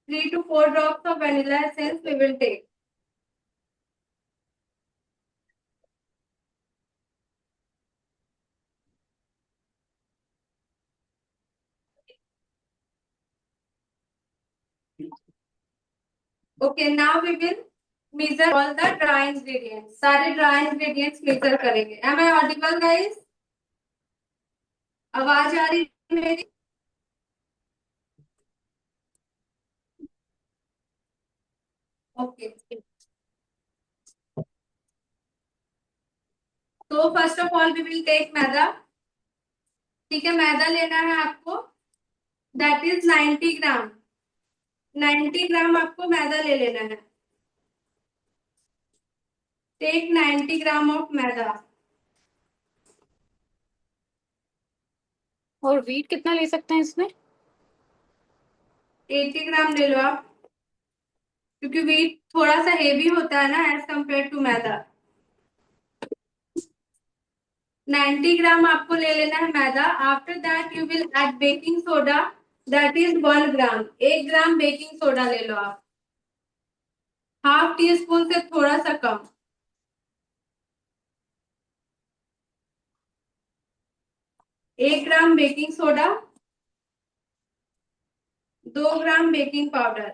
3 to 4 drops of vanilla essence we will take. Okay, now we will measure all the dry ingredients. सारे dry ingredients measure करेंगे. Am I audible guys? आवाज आ रही है मेरी? Okay. तो first of all we will take maida. ठीक है, मैदा लेना है आपको, दैट इज 90 ग्राम। 90 ग्राम आपको मैदा ले लेना है। टेक 90 ग्राम ऑफ मैदा। और वीट कितना ले सकते हैं इसमें? 80 ग्राम ले लो आप, क्योंकि वीट थोड़ा सा हेवी होता है ना as compare to maida. 90 gram आपको ले लेना है maida. After that you will add baking soda, that is 1 gram. 1 gram baking soda ले लो आप, ½ टी स्पून से थोड़ा सा कम। 1 gram baking soda, 2 gram baking powder.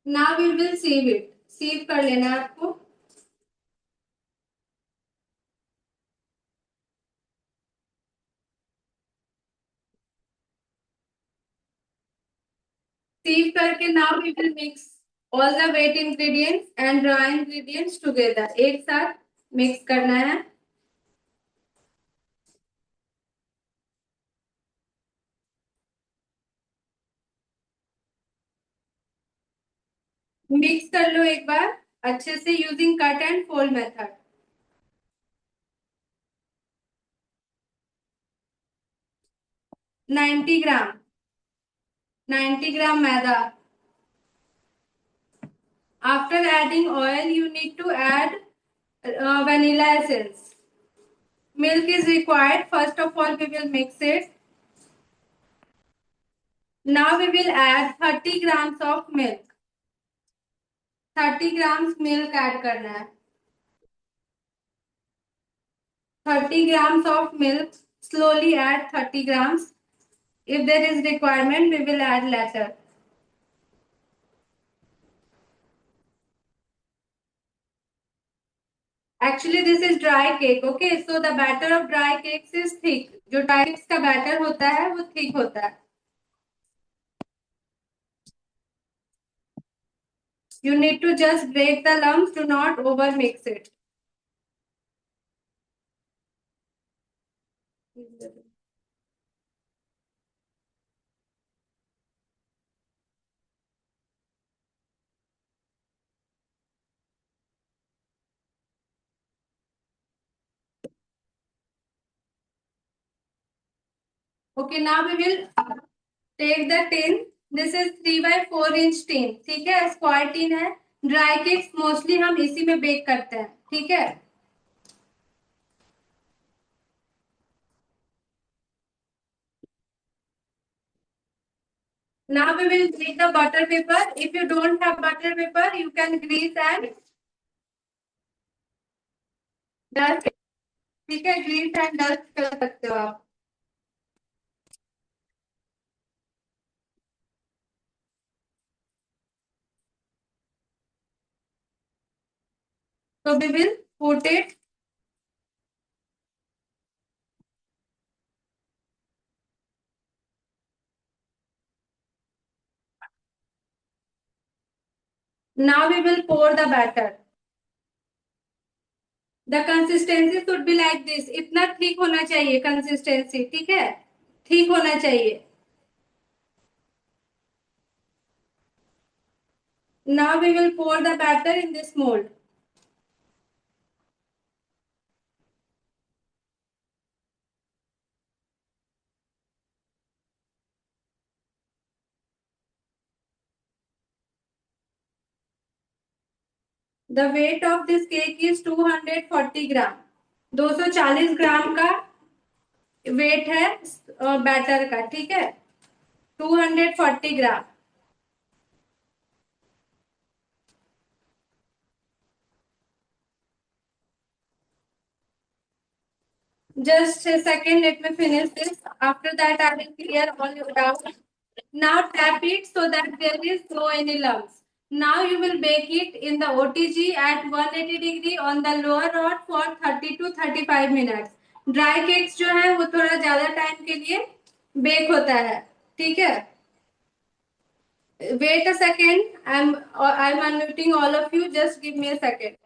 Now we will sieve it. Sieve कर लेना है आपको। सीव करके now we will mix all the wet ingredients and dry ingredients together. एक साथ मिक्स करना है। मिक्स कर लो एक बार अच्छे से using cut and fold method. Ninety gram 90 gram maida. After adding oil, you need to add vanilla essence. Milk is required. First of all, we will mix it. Now we will add 30 grams of milk. 30 grams milk add करना है। 30 grams of milk. Slowly add 30 grams. If there is requirement, we will add later. Actually, this is dry cake. Okay, so the batter of dry cakes is thick. जो dry cakes का batter होता है वो thick होता है। You need to just break the lumps. Do not over mix it. Okay, now we will take the tin. This is 3/4 inch tin. ठीक है, स्क्वायर टिन है। ड्राई केक्स मोस्टली हम इसी में बेक करते हैं। ठीक है, now we will take the butter paper. If you don't have butter paper, you can grease and dust। ठीक है, ग्रीस एंड डस्ट कर सकते हो आप। So we will put it। Now we will pour the batter। The consistency should be like this। इतना ठीक होना चाहिए कंसिस्टेंसी। ठीक है, ठीक होना चाहिए। Now we will pour the batter in this mold। The weight of this cake is 240 ग्राम। 240 ग्राम का वेट है बैटर का। ठीक है, 240 ग्राम। Just a second, let me finish this. After that, I will clear all your doubts. Now tap it so that there is no any lumps. Now you will bake it in the OTG at 180 degree on the lower rod for 30 to 35 minutes. Dry cakes जो है वो थोड़ा ज्यादा टाइम के लिए बेक होता है, ठीक है। Wait a second, I am unmuting all of you, just give me a second.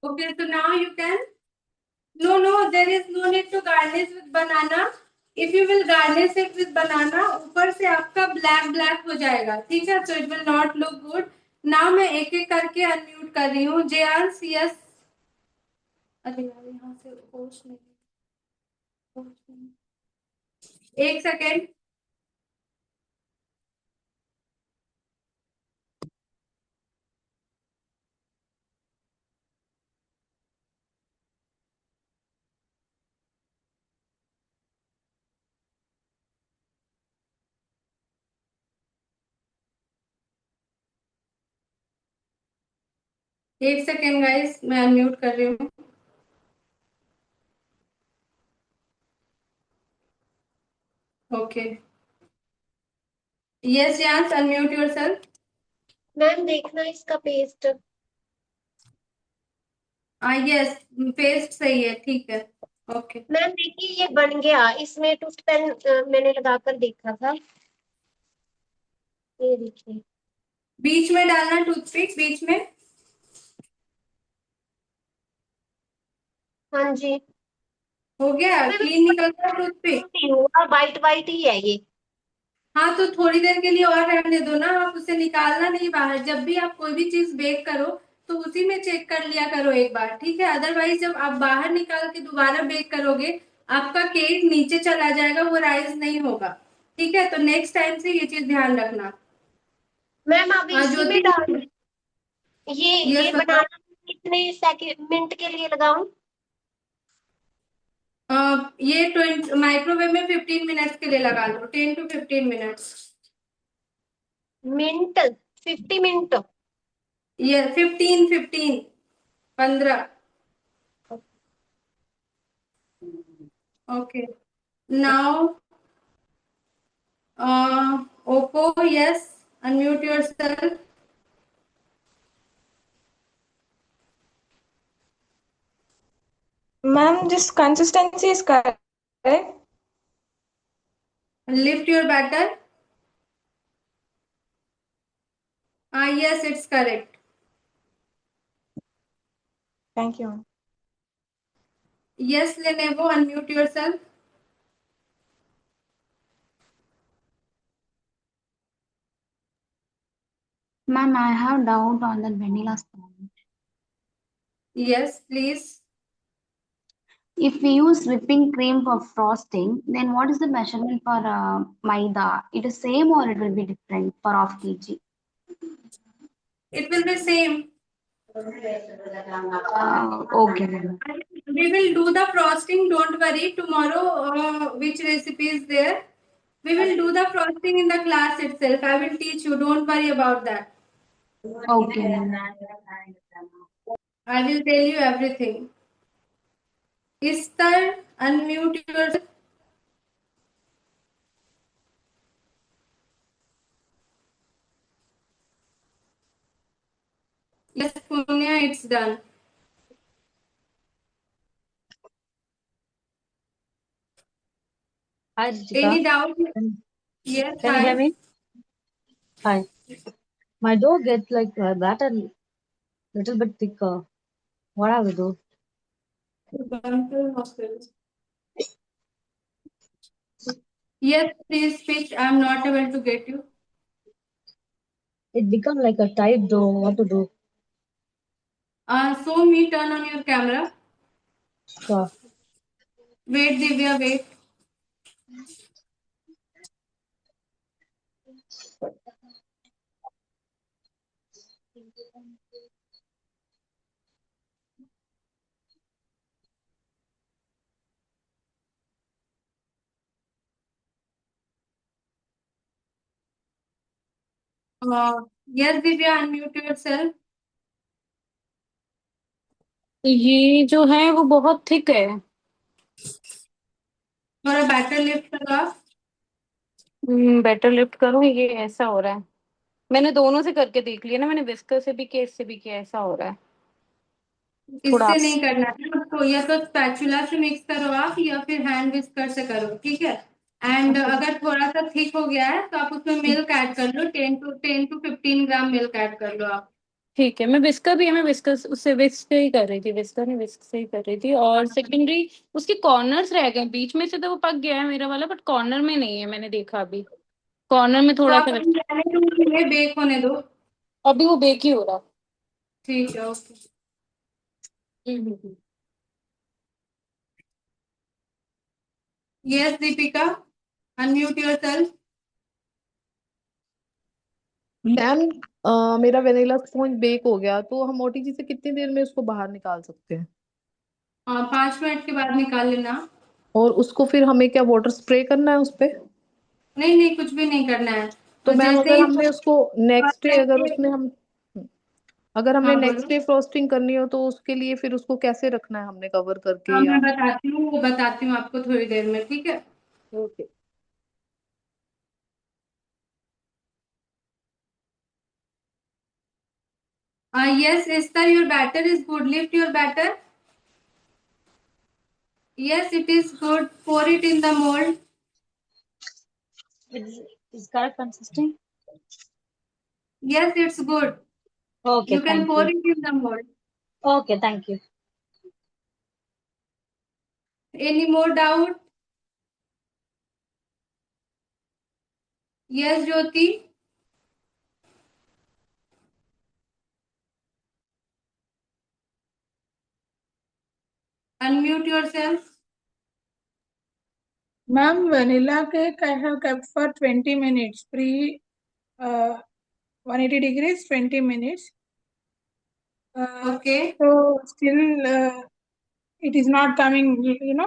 Okay, so now you can. No, there is no need to garnish with banana. If you will garnish it with banana, ऊपर से आपका ब्लैक हो जाएगा, ठीक है, so it will not look good. Now मैं एक एक करके अनम्यूट कर रही हूँ। जेआन, यस। अरे यार, यहाँ से होश नहीं। एक सेकेंड। एक सेकेंड गाइस, मैं अनम्यूट कर रही हूँ। ओके, यस जेआन, अनम्यूट योरसेल्फ। मैम देखना इसका पेस्ट। यस, पेस्ट सही है, ठीक है। ओके, मैम देखिए ये बन गया, इसमें टूथ पेन मैंने लगाकर देखा था, ये देखिए। बीच में डालना टूथपिक, बीच में। हाँ जी हो गया, मैम, क्लीन निकल गया टूथपिक। वाइट वाइट ही है ये। हाँ, तो थोड़ी देर के लिए और रहने दो ना, आप उसे निकालना नहीं बाहर। जब भी आप कोई भी चीज बेक करो तो उसी में चेक कर लिया करो एक बार, ठीक है। अदरवाइज जब आप बाहर निकाल के दोबारा बेक करोगे, आपका केक नीचे चला जाएगा, वो राइज नहीं होगा, ठीक है। तो नेक्स्ट टाइम से ये चीज ध्यान रखना। मैम अब हाँ इसी में ज्योति, डाल, ये यस बताओ। बनाना कितने सेकंड मिनट के लिए लगाऊं? ये 20 माइक्रोवेव में 15 मिनट्स के लिए लगा लो, 10 to 15 मिनट्स। Minute, 50 minute. ये 15, okay. Now Oppo, yes, unmute yourself. Ma'am, this consistency is correct. Lift your batter. Yes, it's correct. Thank you. Yes Lenovo, unmute yourself. Ma'am, I have doubt on that vanilla sponge. Yes please. If we use whipping cream for frosting, then what is the measurement for maida? It is same or it will be different for half kg? It will be same. Okay, ma'am. We will do the frosting, don't worry. Tomorrow, which recipe is there? We will do the frosting in the class itself. I will teach you, don't worry about that. Okay, ma'am. I will tell you everything. Istar, unmute yourself. Yes, Punya, it's done. Hi, Ritika. Any doubt? Yes, Can you hear hi. me? Hi. My dough gets like batter little bit thicker. What I will do? Yes, please speak. I'm not able to get you. It become like a tight dough. What to do? So me turn on your camera. Sure. Wait, Divya, wait. Yes, Divya, unmute yourself. ये जो है वो बहुत थिक है। थोड़ा बैटर लिफ्ट करो आप। बेटर लिफ्ट करूँ, ये ऐसा हो रहा है। मैंने दोनों से करके देख लिया ना, मैंने विस्कर से भी किया, इससे भी किया, ऐसा हो रहा है थोड़ा। इससे नहीं करना है आपको, या तो स्पैचुला से मिक्स करो आप या फिर हैंड विस्कर से करो, ठीक है। एंड अगर थोड़ा सा थिक हो गया है तो आप उसमें मिल्क ऐड कर लो, 10 to 15 ग्राम मिल्क ऐड कर लो आप। ठीक है, मैं विस्कर भी है, मैं विस्कर उससे विस्क से ही कर रही थी, विस्कर नहीं विस्क से ही कर रही थी। और सेकेंडरी उसके कॉर्नर्स रह गए, बीच में से तो वो पक गया है मेरा वाला, बट कॉर्नर में नहीं है, मैंने देखा अभी कॉर्नर में तो थोड़ा आप सा अभी रहने दो, उन्हें बेक होने दो। अभी वो बेक ही हो रहा। ठीक है, okay. Hmm. Yes Deepika, unmute yourself. Ma'am मेरा वेनिला स्पॉन्ज बेक हो गया, तो हम ओटीजी से कितनी देर में उसको बाहर निकाल सकते हैं? 5 मिनट के बाद निकाल लेना। और उसको फिर हमें क्या वाटर स्प्रे करना है उस पे? नहीं नहीं, कुछ भी नहीं करना है। तो मैम जैसे अगर ही हमने उसको नेक्स्ट डे अगर उसमें हम अगर हमने हाँ नेक्स्ट बोलो। डे फ्रोस्टिंग करनी हो तो उसके लिए फिर उसको कैसे रखना है हमने, कवर करके हाँ, या? मैं बताती हूँ, वो बताती हूँ आपको थोड़ी देर में, ठीक है। Okay. Yes, Esther, your batter is good. Lift your batter. Yes, it is good. Pour it in the mold. Is correct consisting? Yes, it's good. Okay, You can thank pour you. it in the mold. Okay, thank you. Any more doubt? Yes, Jyoti. Unmute yourself. Ma'am, vanilla cake I have kept for 20 minutes, 180 degrees, 20 minutes. Okay. So still it is not coming,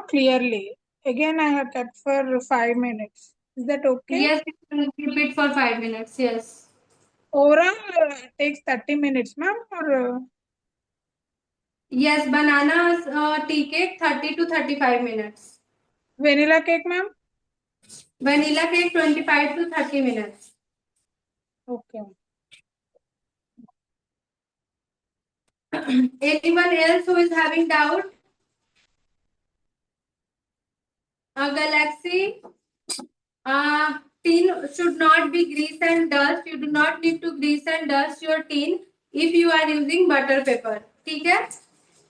clearly. Again, I have kept for 5 minutes. Is that okay? Yes, you can keep it for 5 minutes. Yes. Overall, takes 30 minutes, ma'am, or Yes, banana tea cake 30 to 35 minutes. vanilla cake, ma'am? Vanilla cake 25 to 30 minutes. Okay. Anyone else who is having doubt? Galaxy. Tin should not be grease and dust. You do not need to grease and dust your tin if you are using butter paper. ठीक है?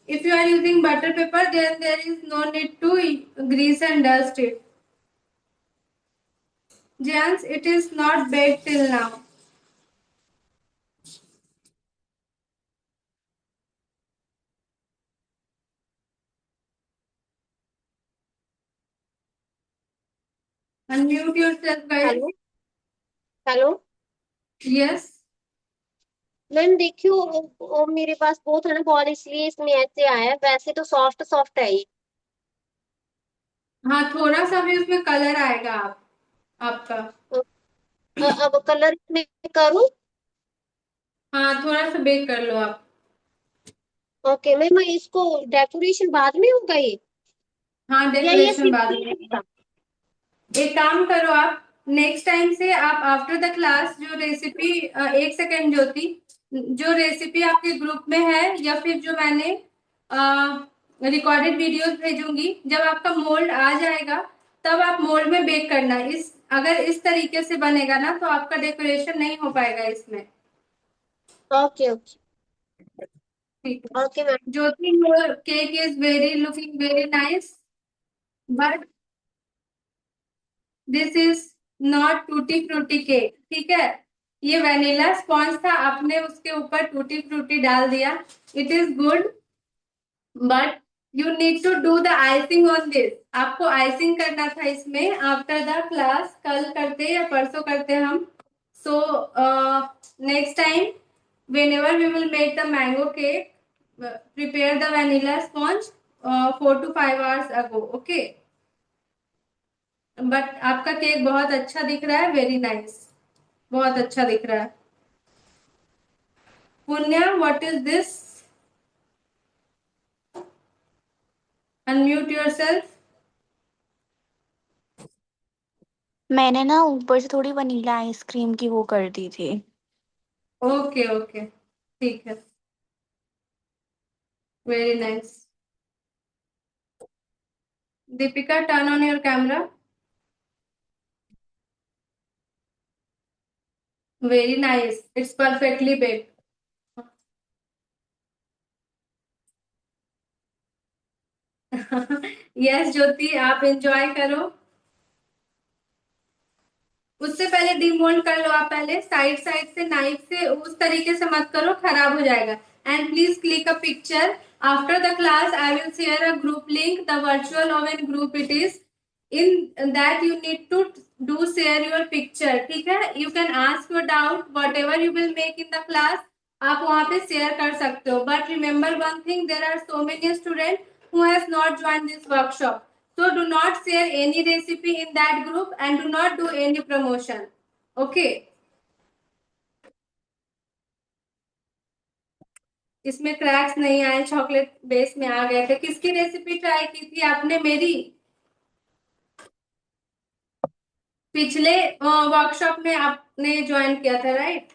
If you are using butter paper, then there is no need to grease and dust it. Gents, it is not baked till now. Unmute yourself, guys. Hello hello Yes. Ma'am देखियो, मेरे पास वो था ना बॉल, इसलिए इसमें ऐसे आया है। वैसे तो सॉफ्ट सॉफ्ट है ये। हाँ, थोड़ा सा भी उसमें कलर आएगा आपका। अब कलर में करूँ? हाँ, थोड़ा सा बेक कर लो आप। ओके मैम, मैं इसको डेकोरेशन बाद में होगा ये, हाँ, या ये डेकोरेशन बाद सिंपल में। रहेगा? एक काम करो आप, नेक्स्ट टाइम से आप आफ्टर द क्लास जो रेसिपी, एक सेकेंड ज्योति, जो रेसिपी आपके ग्रुप में है या फिर जो मैंने रिकॉर्डेड वीडियोस भेजूंगी, जब आपका मोल्ड आ जाएगा तब आप मोल्ड में बेक करना। अगर इस तरीके से बनेगा ना तो आपका डेकोरेशन नहीं हो पाएगा इसमें। ओके ओके ठीक है okay ma'am. Jyoti, your cake is very looking very nice, but this is not tutti frutti cake, ठीक है। ये वैनिला स्पॉन्ज था, आपने उसके ऊपर टूटी फ्रूटी डाल दिया। It is good, but you need to do the icing on this. आपको आइसिंग करना था इसमें आफ्टर द क्लास। कल करते या परसों करते हम। So next time whenever we will make the mango cake, prepare the vanilla sponge 4 to 5 hours ago, okay? But आपका केक बहुत अच्छा दिख रहा है, वेरी नाइस, बहुत अच्छा दिख रहा है। पुण्या, what is this? Unmute yourself. मैंने ना ऊपर से थोड़ी वनीला आइसक्रीम की वो कर दी थी। ओके ओके, ठीक है, very nice. Deepika, turn on your camera. Very nice, it's perfectly baked. Yes Jyoti, आप एंजॉय करो। उससे पहले डिमोल्ड कर लो आप, पहले साइड साइड से नाइफ से उस तरीके से मत करो, खराब हो जाएगा। And please click a picture after the class. I will share a group link, the virtual oven group it is. In that you need to do share your picture, ठीक है? You can ask your doubt whatever you will make in the class, आप वहां पे शेयर कर सकते हो। But remember one thing, there are so many student who has not joined this workshop. So do not share any recipe in that group and do not do any promotion. Okay. इसमें क्रैक्स नहीं आए, चॉकलेट बेस में आ गए थे। किसकी रेसिपी ट्राई की थी आपने? मेरी पिछले वर्कशॉप में आपने ज्वाइन किया था, राइट?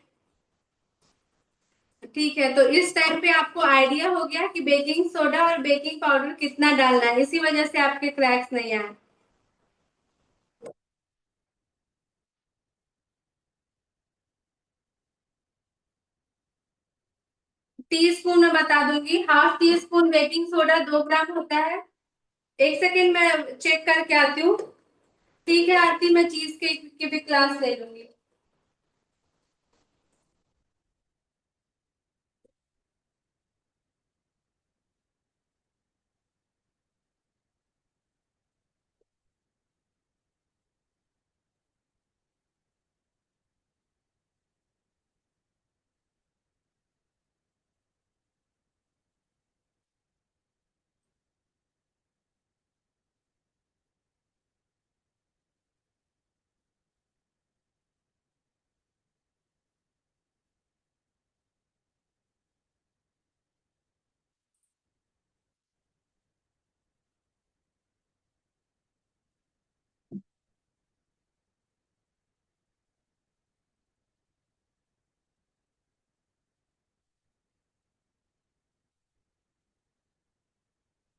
ठीक है, तो इस टाइम पे आपको आइडिया हो गया कि बेकिंग सोडा और बेकिंग पाउडर कितना डालना है, इसी वजह से आपके क्रैक्स नहीं आए। टी स्पून में बता दूंगी, half tea spoon baking soda 2 ग्राम होता है। एक सेकेंड, मैं चेक करके आती हूँ। ठीक है आरती, मैं चीज केक की भी क्लास ले लूंगी।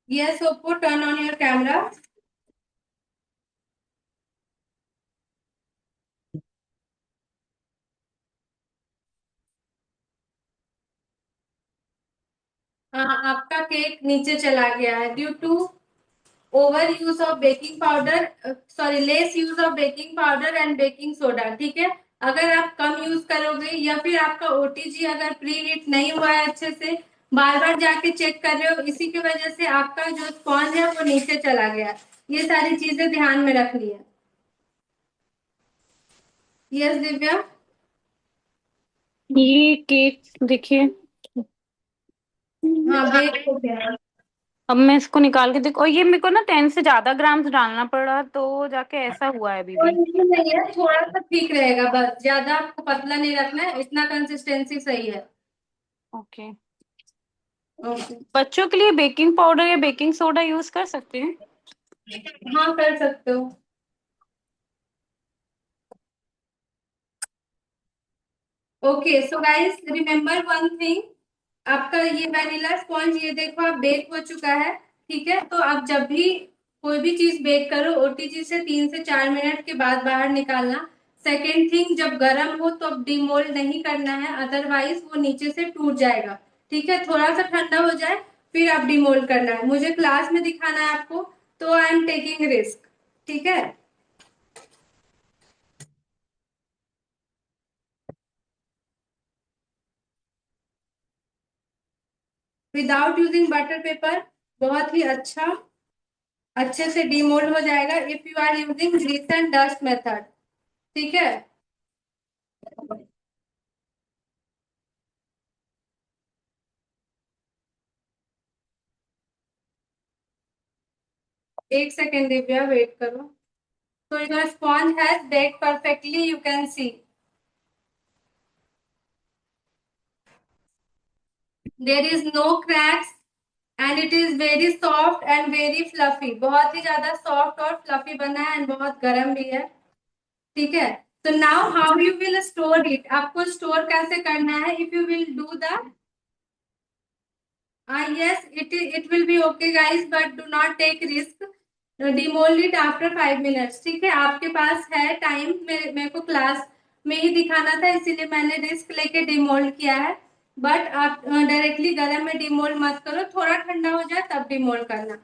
Yes Oppo, turn on your camera. हाँ, आपका केक नीचे चला गया है due to over use of baking powder, sorry less use of baking powder and baking soda, ठीक है? अगर आप कम यूज करोगे या फिर आपका ओटीजी अगर प्री हीट नहीं हुआ है अच्छे से, बार बार जाके चेक कर रहे हो, इसी की वजह से आपका जो स्पॉन्ज है वो नीचे चला गया। ये सारी चीजें ध्यान में रखनी है। यस दिव्या। ये केक देखिए, हाँ, बेक हो गया। अब मैं इसको निकाल के देखो, और ये मेरे को ना 10 से ज्यादा ग्राम्स डालना पड़ा, तो जाके ऐसा हुआ है अभी कोई भी। इशू नहीं है, थोड़ा सा ठीक रहेगा, बस ज्यादा आपको पतला नहीं रखना है, इतना कंसिस्टेंसी सही है। ओके। ओके। बच्चों के लिए बेकिंग पाउडर या बेकिंग सोडा यूज कर सकते हैं? हाँ, कर सकते हो। Okay, so guys remember one thing, आपका ये वैनिला स्पॉन्ज ये देखो आप बेक हो चुका है, ठीक है? तो आप जब भी कोई भी चीज बेक करो, ओटीजी से 3 से 4 मिनट के बाद बाहर निकालना। सेकेंड थिंग, जब गर्म हो तो अब डिमोल्ड नहीं करना है, अदरवाइज वो नीचे से टूट जाएगा, ठीक है? थोड़ा सा ठंडा हो जाए फिर आप डिमोल्ड करना है। मुझे क्लास में दिखाना है आपको, तो आई एम टेकिंग रिस्क, ठीक है? विदाउट यूजिंग बटर पेपर बहुत ही अच्छे से डीमोल्ड हो जाएगा if you are using grease and dust method. ठीक है, एक सेकेंड दिव्या, वेट करो। So your sponge has baked perfectly, you can see. There is no cracks and it is very soft and very fluffy. बहुत ही ज्यादा soft और fluffy बना है and बहुत गर्म भी है। ठीक है, so now how you will store it? आपको store कैसे करना है? If you will do the yes, it will be okay guys, but do not take risk. Demold it after 5 minutes. ठीक है, आपके पास है टाइम, मेरे को क्लास में ही दिखाना था इसीलिए मैंने रिस्क लेके डिमोल्ड किया है, बट आप डायरेक्टली गरम में डिमोल्ड मत करो, थोड़ा ठंडा हो जाए तब डिमोल्ड करना।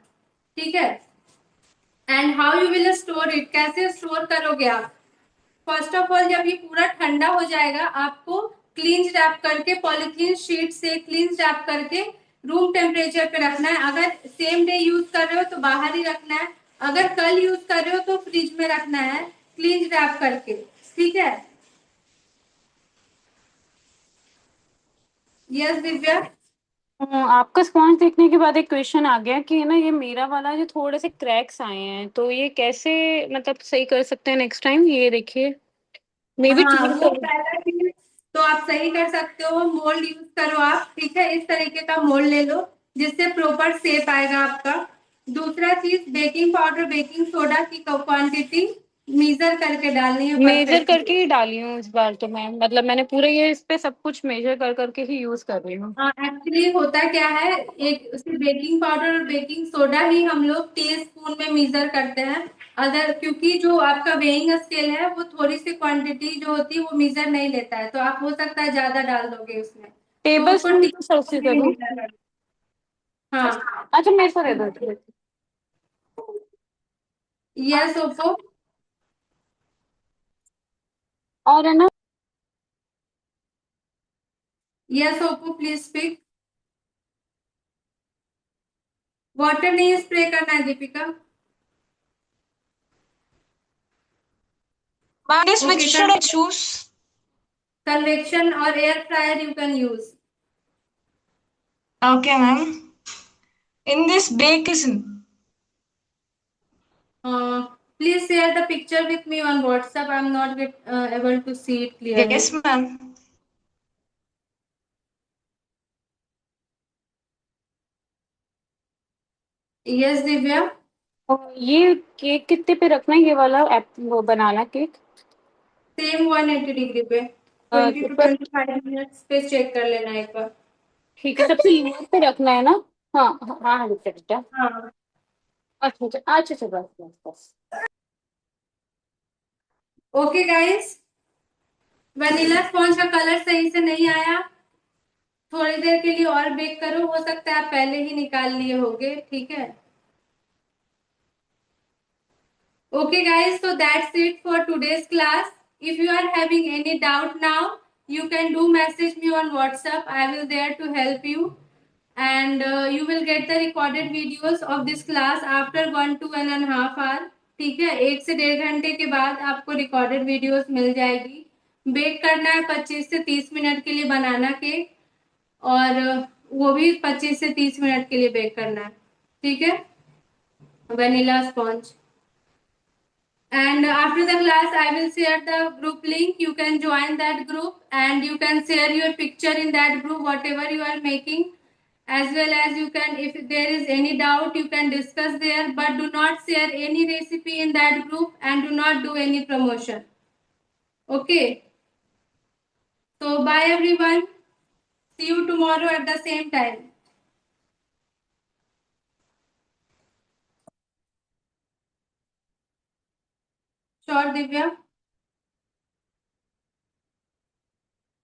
ठीक है, and how you will store it? कैसे स्टोर करोगे आप? फर्स्ट ऑफ ऑल जब ये पूरा ठंडा हो जाएगा आपको क्लीन रैप करके, पॉलिथीन शीट से क्लीन रैप करके रूम टेम्परेचर पे रखना है। अगर सेम डे यूज कर रहे हो तो बाहर ही रखना है, अगर कल यूज कर रहे हो तो फ्रिज में रखना है क्लीन रैप करके। ठीक है, यस दिव्या। आपका स्पॉन्ज देखने के बाद एक क्वेश्चन आ गया कि ना ये मेरा वाला जो थोड़े से क्रैक्स आए हैं, तो ये कैसे मतलब सही कर सकते हैं नेक्स्ट टाइम? ये देखिए, मे बी हाँ, ठीक वो कर। पहला चीज तो आप सही कर सकते हो, मोल्ड यूज करो आप। ठीक है, इस तरीके का मोल्ड ले लो जिससे प्रॉपर शेप आएगा आपका। दूसरा चीज, बेकिंग पाउडर बेकिंग सोडा की क्वांटिटी मेजर करके डालनी है मेजर करके परफेक्टली। ही डाली हूँ इस बार तो मैं, मतलब मैंने पूरे ये इस पे सब कुछ मेजर कर करके ही यूज कर रही हूँ। एक्चुअली होता क्या है, एक उसमें बेकिंग पाउडर और बेकिंग सोडा ही हम लोग टी स्पून में मेजर करते हैं। अगर क्योंकि जो आपका वेइंग स्केल है वो थोड़ी सी क्वांटिटी जो होती है वो मेजर नहीं लेता है, तो आप हो सकता है ज्यादा डाल दोगे उसमें, तो टेबल उसको स्पून टी तो सर से स्पून में करूँ? मेजर कर। हाँ, अच्छा मेरे को दे दो। Yes Oppo. और है ना, yes Oppo, please speak. Water नहीं स्प्रे करना है Deepika. Ma'am, this which okay, should I choose? Convection और air fryer you can use. Okay, ma'am. In this bake is Please share the picture with me on WhatsApp. I'm not able to see it clearly. yes, ma'am. Yes, Divya. और ये केक कितने पे रखना है, ये वाला वो बनाना केक? सेम 180 डिग्री पे 20 to ऊपर। 25 मिनट्स पे चेक कर लेना एक बार। ठीक है, सबसे लोअर पे रखना है ना? हाँ हाँ हाँ, बेटा बेटा। हाँ, अच्छा अच्छा अच्छा अच्छा, बस बस बस। ओके गाइस, वनीला स्पॉन्ज का कलर सही से नहीं आया, थोड़ी देर के लिए और बेक करो, हो सकता है आप पहले ही निकाल लिए होगे। ठीक है, okay guys, so that's it for today's class. If you are having any doubt now, you can do message me on WhatsApp. I will there to help you, and you will get the recorded videos of this class after 1 to 1.5 hour. ठीक है, 1 से 1.5 घंटे के बाद आपको रिकॉर्डेड वीडियोस मिल जाएगी। बेक करना है 25 से 30 मिनट के लिए बनाना केक, और वो भी 25 से 30 मिनट के लिए बेक करना है। ठीक है, vanilla sponge. And after the class I will share the group link, you can join that group and you can share your picture in that group whatever you are making, as well as you can, if there is any doubt you can discuss there, but do not share any recipe in that group and do not do any promotion. Okay, so bye everyone, see you tomorrow at the same time. Sure Divya.